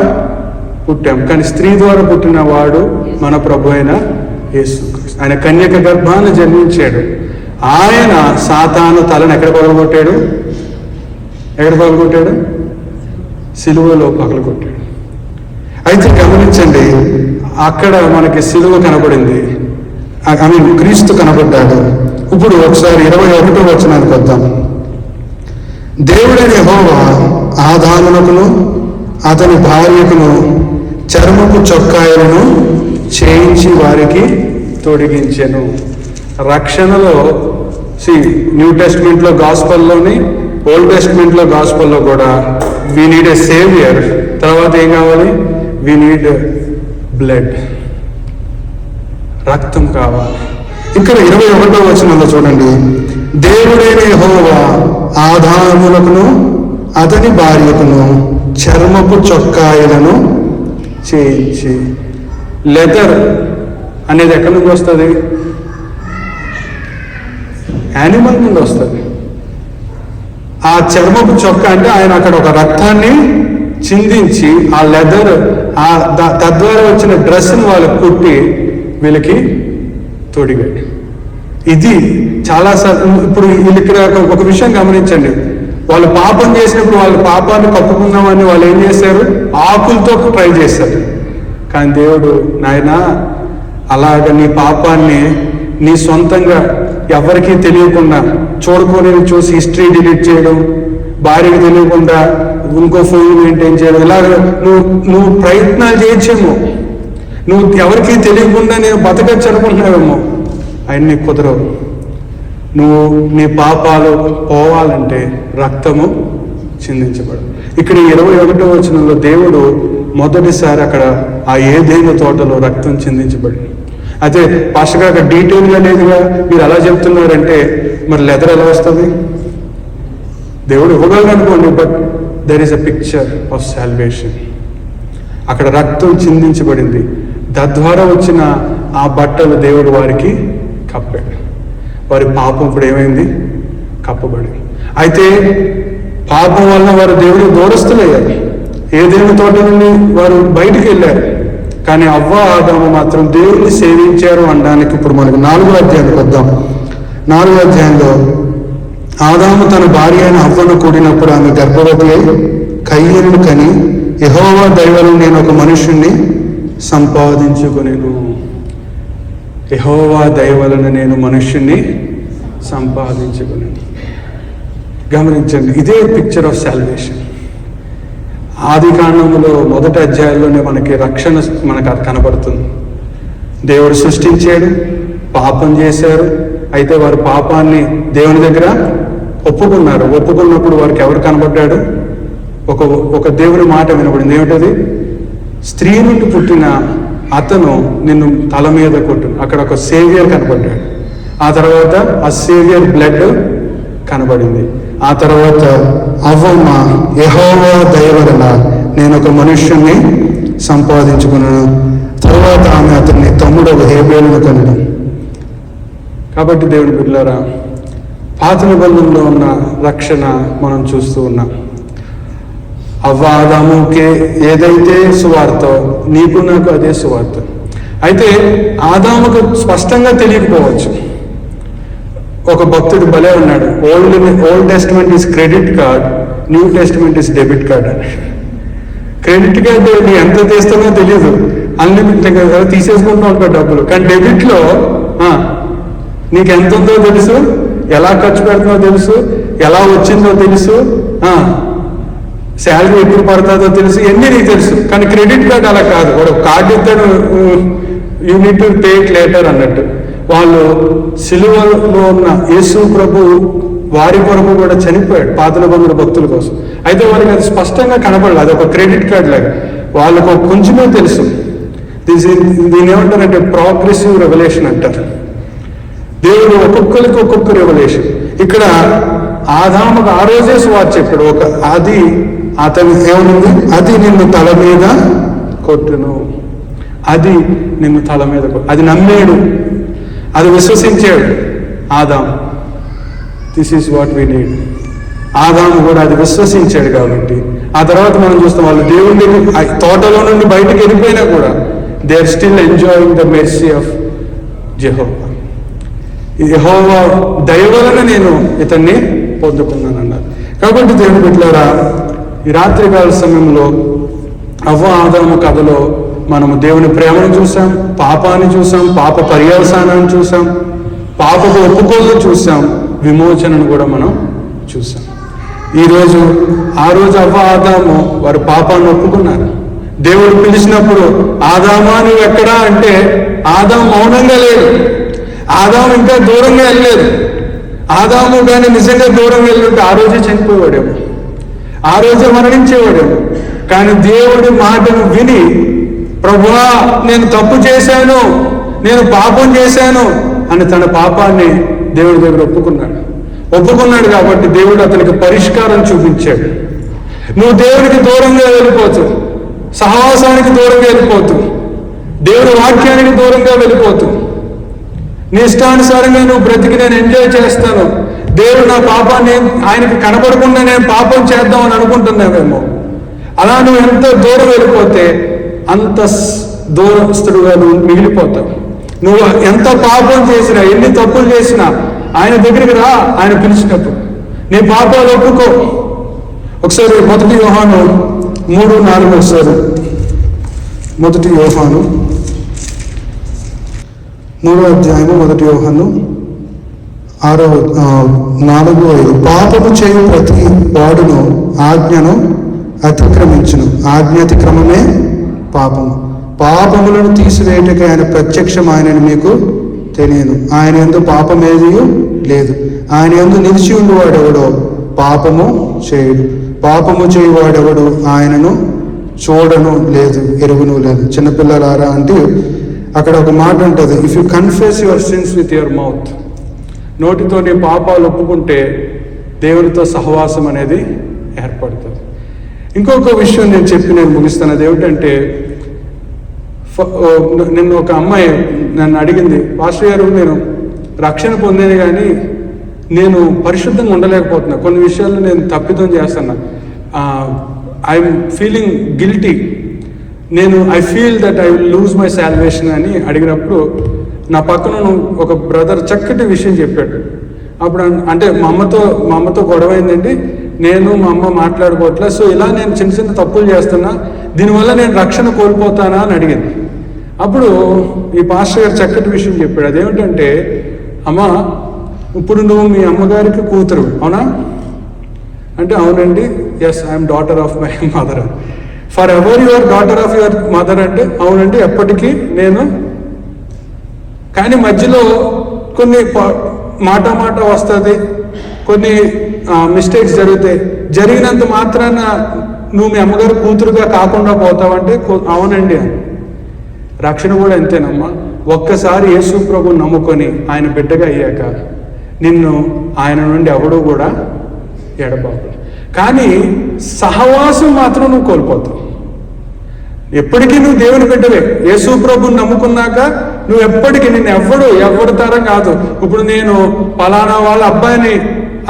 పుట్టాం, కానీ స్త్రీ ద్వారా పుట్టిన వాడు మన ప్రభు అయిన యేసుక్రీస్తు. ఆయన కన్యక గర్భాన జన్మించాడు. ఆయన సాతాను తలను ఎక్కడ పగలగొట్టాడు? ఎక్కడ పగలగొట్టాడు? సిలువలో పగలగొట్టాడు. అయితే గమనించండి, అక్కడ మనకి సిలువ కనబడింది, క్రీస్తు కనబడ్డాడు. ఇప్పుడు ఒకసారి 21వ వచనానికి వద్దాం. దేవుడైన యెహోవా ఆదామునకును అతని భార్యకును చర్మపు చొక్కాయలను చేయించి వారికి తొడిగించెను. రక్షణలో న్యూ టెస్ట్మెంట్లో గాస్పల్లోని, ఓల్డ్ టెస్ట్మెంట్లో గాస్పల్లో కూడా వీ నీడ్ ఎ సేవియర్. తర్వాత ఏం కావాలి? వీ నీడ్ బ్లడ్, రక్తం కావాలి. ఇక్కడ 21వ వచనంలో చూడండి, దేవుడైన యెహోవా ఆదామునకును అతని భార్యకును చర్మపు చొక్కాయలను చేయించి. లెదర్ అనేది ఎక్కడి నుండి వస్తుంది? యానిమల్ నుండి వస్తుంది. ఆ చర్మపు చొక్కా అంటే ఆయన అక్కడ ఒక రక్తాన్ని చిందించి ఆ లెదర్, తద్వారా వచ్చిన డ్రెస్ని వాళ్ళకి కుట్టి వీళ్ళకి తొడిగాడు. ఇది చాలా ఇప్పుడు వీళ్ళు ఇక్కడ ఒక విషయం గమనించండి, వాళ్ళు పాపం చేసినప్పుడు వాళ్ళ పాపాన్ని కప్పుకుందామని వాళ్ళు ఏం చేశారు? ఆకులతో ట్రై చేశారు. కానీ దేవుడు, నాయనా అలాగ నీ పాపాన్ని నీ సొంతంగా ఎవరికీ తెలియకుండా చూడకొని చూసి హిస్టరీ డిలీట్ చేయడం, భార్యకి తెలియకుండా ఇంకో ఫోన్ మెయింటైన్ చేయడం, ఇలాగ నువ్వు ప్రయత్నాలు చేయొచ్చేమో, నువ్వు ఎవరికీ తెలియకుండా నేను బతకచ్చు అనుకుంటున్నావేమో, ఆయన్ని కుదరవు. నువ్వు నీ పాపాలు పోవాలంటే రక్తము చిందించబడు. ఇక్కడ 21వ వచనంలో దేవుడు మొదటిసారి అక్కడ ఆ ఏదైనా తోటలో రక్తం చిందించబడి. అయితే పాస్టర్ గారు డీటెయిల్గా లేదుగా, మీరు అలా చెప్తున్నారంటే మరి లెదర్ ఎలా వస్తుంది? దేవుడు ఇవ్వగలరు అనుకోండి, but there is a picture of salvation. అక్కడ రక్తం చిందించబడింది, తద్వారా వచ్చిన ఆ బట్టలు దేవుడు వారికి కప్పాడు. వారి పాపం ఇప్పుడు ఏమైంది? కప్పబడి. అయితే పాపం వల్ల వారు దేవుడు దూరస్తులయ్యారు. ఏదైనా తోట నుండి వారు బయటికి వెళ్ళారు, కానీ అవ్వ ఆదాము మాత్రం దేవుడిని సేవించారు అనడానికి ఇప్పుడు మనకు 4వ అధ్యాయానికి వద్దాం. 4వ అధ్యాయంలో ఆదాము తన భార్య అయిన అవ్వను కూడినప్పుడు ఆమె గర్భవతి అయి కయ్యను కని, యెహోవా దయవలన నేను ఒక మనుష్యుణ్ణి సంపాదించుకొనెను. యెహోవా దయవలన నేను మనుష్యుణ్ణి సంపాదించుకొనెను. గమనించండి, ఇదే పిక్చర్ ఆఫ్ సాల్వేషన్. ఆది కాండంలో 1వ అధ్యాయంలోనే మనకి రక్షణ మనకు కనబడుతుంది. దేవుడు సృష్టించాడు, పాపం చేశారు. అయితే వారు పాపాన్ని దేవుని దగ్గర ఒప్పుకున్నారు. ఒప్పుకున్నప్పుడు వారికి ఎవరు కనబడ్డాడు? ఒక దేవుని మాట వినబడింది. ఏమిటది? స్త్రీ నుండి పుట్టిన అతను నిన్ను తల మీద కొట్టును. అక్కడ ఒక సేవియర్ కనబడ్డాడు. ఆ తర్వాత ఆ సేవియర్ బ్లడ్ కనబడింది. ఆ తర్వాత అవ్వమ్మ యెహోవా దయవలన నేను ఒక మనుష్యుణ్ణి సంపాదించుకున్నాను. తర్వాత ఆమె అతన్ని తమ్ముడు హేబేలును కనడం. కాబట్టి దేవుని బిడ్డలారా, పాత నిబంధనలో ఉన్న రక్షణ మనం చూస్తూ ఉన్నాం. అవ్వ ఆదాముకే ఏదైతే సువార్త, నీకు నాకు అదే సువార్త. అయితే ఆదాముకు స్పష్టంగా తెలియకపోవచ్చు. ఒక భక్తుడు భలే ఉన్నాడు, old testament is credit card, new testament is debit card అని. క్రెడిట్ కార్డ్ నీ ఎంత తీస్తానో తెలియదు, అన్లిమిటెడ్ తీసేసుకుంటూ ఉంటాడు డబ్బులు. కానీ డెబిట్లో నీకు ఎంత ఉందో తెలుసు, ఎలా ఖర్చు పెడుతుందో తెలుసు, ఎలా వచ్చిందో తెలుసు, శాలరీ ఎప్పుడు పడుతుందో తెలుసు, ఎన్ని నీకు తెలుసు. కానీ క్రెడిట్ కార్డ్ అలా కాదు, వాడు కార్డు ఇస్తాడు, you need to pay it later అన్నట్టు. వాళ్ళు సిలువలో ఉన్న యేసు ప్రభు వారి కొరకు కూడా చనిపోయాడు పాత నిబంధన భక్తుల కోసం. అయితే వాళ్ళకి అది స్పష్టంగా కనపడలేదు, అది ఒక క్రెడిట్ కార్డ్ లాగా. వాళ్ళకు కొంచెమే తెలుసు. దీని ఏమంటారంటే ప్రోగ్రెసివ్ రెవల్యూషన్ అంటారు. దేవుడు ఒక్కొక్కరికి ఒక్కొక్క రెవల్యూషన్. ఇక్కడ ఆదాముకు ఆ రోజే సువార్త చెప్పాడు. అది అతను ఏమనుంది, అది నిన్ను తల మీద కొట్టును, అది నిన్ను తల మీద అది నమ్మాడు, అది విశ్వసించాడు ఆదాము. This is what we need. ఆదాము కూడా అది విశ్వసించాడు కాబట్టి ఆ తర్వాత మనం చూస్తాం వాళ్ళు దేవుని తోటలో నుండి బయటకు వెళ్ళిపోయినా కూడా they are still enjoying the mercy of Jehovah. Jehovah దయ వలన నేను ఇతన్ని పొందుకున్నాను అన్నారు. కాబట్టి దేవుని బిడ్డలారా, ఈ రాత్రికాల సమయంలో అవ్వ ఆదాము కథలో మనము దేవుని ప్రేమను చూసాం, పాపాన్ని చూసాం, పాప పర్యవసానాన్ని చూసాం, పాపకు ఒప్పుకోలను చూసాం, విమోచనను కూడా మనం చూసాం. ఈరోజు ఆ రోజు అవ్వ ఆదాము వారు పాపాన్ని ఒప్పుకున్నారు. దేవుడు పిలిచినప్పుడు ఆదామా నువ్వు ఎక్కడా అంటే ఆదాము మౌనంగా లేడు. ఆదాము ఇంకా దూరంగా వెళ్ళలేదు. ఆదాము కానీ నిజంగా దూరం వెళ్ళుంటే ఆ రోజే చనిపోయేవాడేమో, ఆ రోజే మరణించేవాడేమో. కానీ దేవుడి మాటను విని, ప్రభువా నేను తప్పు చేశాను, నేను పాపం చేశాను అని తన పాపాన్ని దేవుడి దగ్గర ఒప్పుకున్నాడు కాబట్టి దేవుడు అతనికి పరిష్కారం చూపించాడు. నువ్వు దేవుడికి దూరంగా వెళ్ళిపోతూ, సహవాసానికి దూరంగా వెళ్ళిపోతూ, దేవుడి వాక్యానికి దూరంగా వెళ్ళిపోతూ, నీ ఇష్టానుసారంగా నువ్వు బ్రతికి నేను ఎంజాయ్ చేస్తాను, దేవుడు నా పాపాన్ని ఆయనకి కనపడకుండా నేను పాపం చేద్దామని అనుకుంటున్నావేమో. అలా నువ్వు ఎంత దూరం వెళ్ళిపోతే అంత దూరస్తుడుగా నువ్వు మిగిలిపోతావు. నువ్వు ఎంత పాపం చేసినా, ఎన్ని తప్పులు చేసినా ఆయన దగ్గరికి రా. ఆయన పిలిచినప్పుడు నీ పాపాలు ఒప్పుకో. ఒకసారి 1 యోహాను 3:4 ఒకసారి 1 యోహాను 3వ అధ్యాయము 1 యోహాను 4:5 పాపము చేయు ప్రతి వాడును ఆజ్ఞను అతిక్రమించును, ఆజ్ఞాతిక్రమమే పాపము. పాపములను తీసివేయటకి ఆయన ప్రత్యక్షం ఆయనను మీకు తెలియను. ఆయన యందు పాపమేదీ లేదు. ఆయన యందు నిలిచి ఉండేవాడెవడో పాపము చేయుడు. పాపము చేయువాడెవడు ఆయనను చూడను లేదు, ఎరుగును లేదు. చిన్నపిల్లలారా అంటే అక్కడ ఒక మాట ఉంటుంది, if you confess your sins with your mouth, నోటితో నీ పాపాలు ఒప్పుకుంటే దేవుడితో సహవాసం అనేది ఏర్పడుతుంది. ఇంకొక విషయం నేను ముగిస్తాను. అది ఏమిటంటే, నిన్న ఒక అమ్మాయి నన్ను అడిగింది, పాస్టర్ గారు నేను రక్షణ పొందేది కానీ నేను పరిశుద్ధంగా ఉండలేకపోతున్నా, కొన్ని విషయాల్లో నేను తప్పిదం చేస్తున్నా, I'm feeling guilty, I feel that I will lose my salvation అని అడిగినప్పుడు నా పక్కన ఒక బ్రదర్ చక్కటి విషయం చెప్పాడు. అప్పుడు అంటే మా అమ్మతో గొడవ అయిందండి, నేను మా అమ్మ మాట్లాడుకోవట్లే, సో ఇలా నేను చిన్న చిన్న తప్పులు చేస్తున్నా, దీనివల్ల నేను రక్షణ కోల్పోతానా అని అడిగింది. అప్పుడు ఈ పాస్టర్ గారు చక్కటి విషయం చెప్పాడు. అదేమిటంటే, అమ్మ ఇప్పుడు నువ్వు మీ అమ్మగారికి కూతురు అవునా అంటే, అవునండి. Yes, I'm daughter of my mother. Forever your daughter of your mother అంటే, అవునండి ఎప్పటికీ నేను. కానీ మధ్యలో కొన్ని మాట వస్తుంది, కొన్ని మిస్టేక్స్ జరుగుతాయి. జరిగినంత మాత్రాన నువ్వు మీ అమ్మగారు కూతురుగా కాకుండా పోతావంటే, అవునండి అని. రక్షణ కూడా అంతేనమ్మా. ఒక్కసారి యేసు ప్రభువుని నమ్ముకొని ఆయన బిడ్డగా అయ్యాక నిన్ను ఆయన నుండి ఎవడూ కూడా ఎడబాపు. కానీ సహవాసం మాత్రం నువ్వు కోల్పోతావు. ఎప్పటికీ నువ్వు దేవుని బిడ్డవే. యేసు ప్రభువుని నమ్ముకున్నాక నువ్వు ఎప్పటికీ నిన్ను ఎవడు తరం కాదు. ఇప్పుడు నేను పలానా వాళ్ళ అబ్బాయిని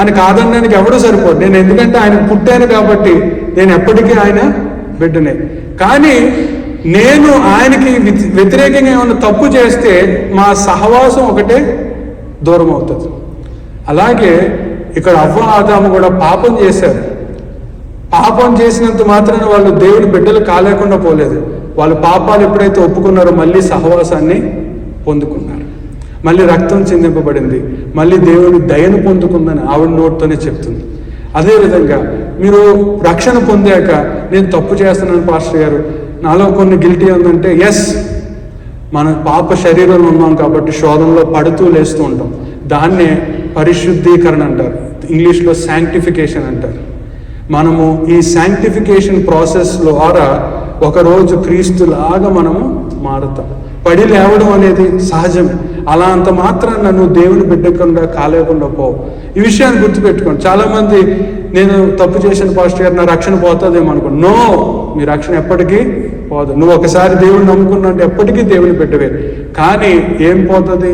అని కాదనడానికి ఎవడూ సరిపోదు. నేను ఎందుకంటే ఆయన పుట్టాను కాబట్టి నేను ఎప్పటికీ ఆయన బిడ్డనే. కానీ నేను ఆయనకి వ్యతిరేకంగా ఏమైనా తప్పు చేస్తే మా సహవాసం ఒకటే దూరం అవుతుంది. అలాగే ఇక్కడ అవ్వ ఆదాము కూడా పాపం చేశారు. పాపం చేసినంత మాత్రాన వాళ్ళు దేవుని బిడ్డలు కాలేకుండా పోలేదు. వాళ్ళు పాపాలు ఎప్పుడైతే ఒప్పుకున్నారో మళ్ళీ సహవాసాన్ని పొందుకున్నారు, మళ్ళీ రక్తం చిందింపబడింది, మళ్ళీ దేవుని దయను పొందుకుందని ఆవిడ నోటితోనే చెప్తుంది. అదేవిధంగా మీరు రక్షణ పొందాక నేను తప్పు చేస్తున్నాను పాస్టర్ గారు, నాలో కొన్ని గిల్టీ ఉందంటే, ఎస్, మన పాప శరీరంలో ఉన్నాం కాబట్టి శోధనలో పడుతూ లేస్తూ ఉంటాం. దాన్నే పరిశుద్ధీకరణ అంటారు, ఇంగ్లీష్లో శాంక్టిఫికేషన్ అంటారు. మనము ఈ శాంక్టిఫికేషన్ ప్రాసెస్ ద్వారా ఒకరోజు క్రీస్తులాగా మనము మారుతాం. పడి లేవడం అనేది సహజమే. అలా అంత మాత్రాన నువ్వు దేవుని బిడ్డకుండా కాలేకుండా పోవు. ఈ విషయాన్ని గుర్తుపెట్టుకోండి. చాలామంది నేను తప్పు చేసిన పాస్టర్ గారు నా రక్షణ పోతుందేమో అనుకో. నో, మీ రక్షణ ఎప్పటికీ పోదు. నువ్వు ఒకసారి దేవుని నమ్ముకున్నావు ఎప్పటికీ దేవుని బిడ్డవే. కానీ ఏం పోతుంది?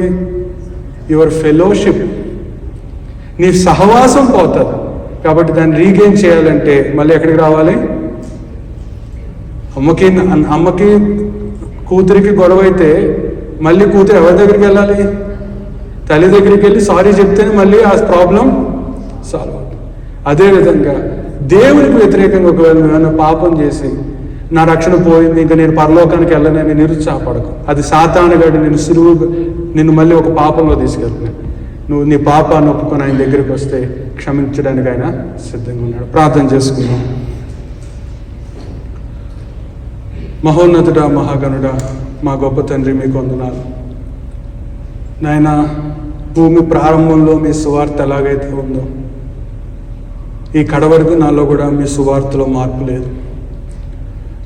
యువర్ ఫెలోషిప్, నీ సహవాసం పోతుంది. కాబట్టి దాన్ని రీగెయిన్ చేయాలంటే మళ్ళీ ఎక్కడికి రావాలి? అమ్మకి కూతురికి గొడవ అయితే మళ్ళీ కూతురు ఎవరి దగ్గరికి వెళ్ళాలి? తల్లి దగ్గరికి వెళ్ళి సారీ చెప్తేనే మళ్ళీ ఆ ప్రాబ్లం సాల్వ్ అవుతుంది. అదేవిధంగా దేవునికి వ్యతిరేకంగా ఒకవేళ ఏమైనా పాపం చేసి నా రక్షణ పోయింది, ఇంకా నేను పరలోకానికి వెళ్ళనని నిరుత్సాహపడకు. అది సాతానుగాడు నిన్ను మళ్ళీ ఒక పాపంలో తీసుకెళ్తున్నాడు. నువ్వు నీ పాపాన్ని ఒప్పుకొని ఆయన దగ్గరికి వస్తే క్షమించడానికి ఆయన సిద్ధంగా ఉన్నాడు. ప్రార్థన చేసుకున్నాం. మహోన్నతుడా, మహాగణుడా, మా గొప్ప తండ్రి, మీకు వందనాలు నాయన. భూమి ప్రారంభంలో మీ సువార్త ఎలాగైతే ఉందో ఈ కడ వరకు నాలో కూడా మీ సువార్తలో మార్పు లేదు,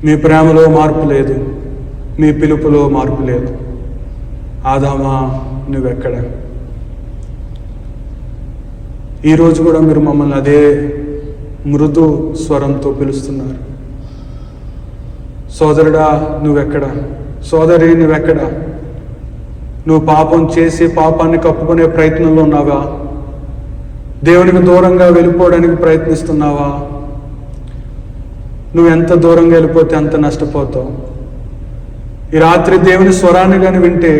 మీ ప్రేమలో మార్పు లేదు, మీ పిలుపులో మార్పు లేదు. ఆదామా నువ్వెక్కడ? ఈరోజు కూడా మీరు మమ్మల్ని అదే మృదు స్వరంతో పిలుస్తున్నారు. సోదరుడా నువ్వెక్కడ? సోదరి నువ్వెక్కడ? నువ్వు పాపం చేసి పాపాన్ని కప్పుకునే ప్రయత్నంలో ఉన్నావా? దేవునికి దూరంగా వెళ్ళిపోవడానికి ప్రయత్నిస్తున్నావా? నువ్వు ఎంత దూరంగా వెళ్ళిపోతే అంత నష్టపోతావు. ఈ రాత్రి దేవుని స్వరాన్ని కానీ వింటే,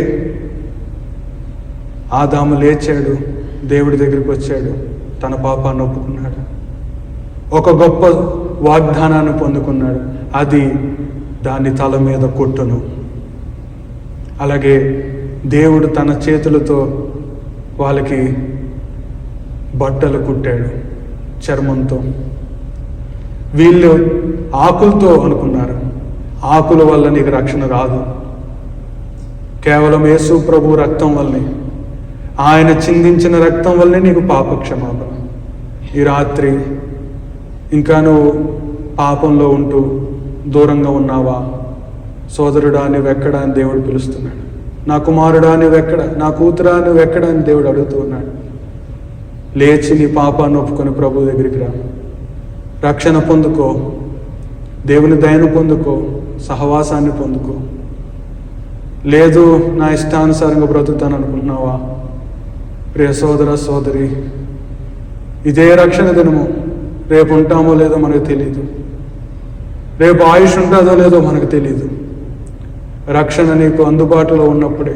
ఆదాము లేచాడు, దేవుడి దగ్గరికి వచ్చాడు, తన పాపాన్ని ఒప్పుకున్నాడు, ఒక గొప్ప వాగ్దానాన్ని పొందుకున్నాడు. అది దాని తల మీద కొట్టును. అలాగే దేవుడు తన చేతులతో వాళ్ళకి బట్టలు కుట్టాడు చర్మంతో. వీళ్ళు ఆకులతో అనుకున్నారు. ఆకుల వల్ల నీకు రక్షణ రాదు. కేవలం యేసు ప్రభు రక్తం వల్లనే, ఆయన చిందించిన రక్తం వల్లనే నీకు పాప క్షమాపణ. ఈ రాత్రి ఇంకా నువ్వు పాపంలో ఉంటూ దూరంగా ఉన్నావా? సోదరుడా నువ్వెక్కడ అని దేవుడు పిలుస్తున్నాడు. నా కుమారుడా నువ్వెక్కడ? నా కూతురా నువ్వెక్కడ అని దేవుడు అడుగుతూ ఉన్నాడు. లేచి నీ పాపాన్ని ఒప్పుకొని ప్రభు దగ్గరికి రా. రక్షణ పొందుకో, దేవుని దయను పొందుకో, సహవాసాన్ని పొందుకో. లేదు నా ఇష్టానుసారంగా బ్రతుకుతాను అనుకుంటున్నావా? ప్రియ సోదర సోదరి, ఇదే రక్షణ దినము. రేపు ఉంటామో లేదో మనకు తెలియదు, రేపు ఆయుష్ ఉంటుందో లేదో మనకు తెలియదు. రక్షణ నీకు అందుబాటులో ఉన్నప్పుడే.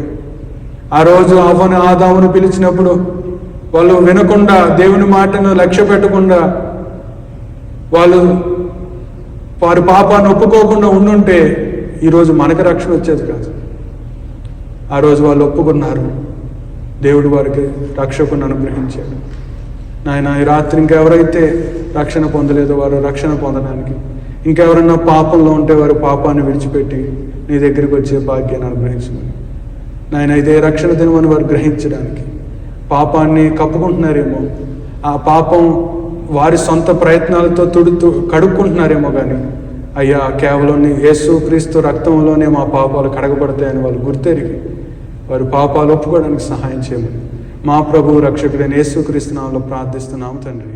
ఆ రోజు ఆదామును పిలిచినప్పుడు వాళ్ళు వినకుండా, దేవుని మాటను లక్ష్య పెట్టకుండా, వాళ్ళు వారి పాపాన్ని ఒప్పుకోకుండా ఉండుంటే ఈరోజు మనకి రక్షణ వచ్చేది కాదు. ఆ రోజు వాళ్ళు ఒప్పుకున్నారు, దేవుడు వారికి రక్షకుని అనుగ్రహించాడు. నాయన ఈ రాత్రి ఇంకెవరైతే రక్షణ పొందలేదో వారు రక్షణ పొందడానికి, ఇంకెవరన్నా పాపంలో ఉంటే వారు పాపాన్ని విడిచిపెట్టి నీ దగ్గరికి వచ్చే భాగ్యాన్ని అనుగ్రహించమని. నాయన ఇదే రక్షణ దినమని వారు గ్రహించడానికి. పాపాన్ని కప్పుకుంటున్నారేమో, ఆ పాపం వారి సొంత ప్రయత్నాలతో కడుక్కుంటున్నారేమో, కానీ అయ్యా కేవలం నీ యేసు క్రీస్తు రక్తంలోనే మా పాపాలు కడగబడతాయని వాళ్ళు గుర్తెరిగి వారి పాపాలు ఒప్పుకోవడానికి సహాయం చేయమని మా ప్రభు రక్షకుడైన యేసు క్రీస్తు నామములో ప్రార్థిస్తున్నాము తండ్రి.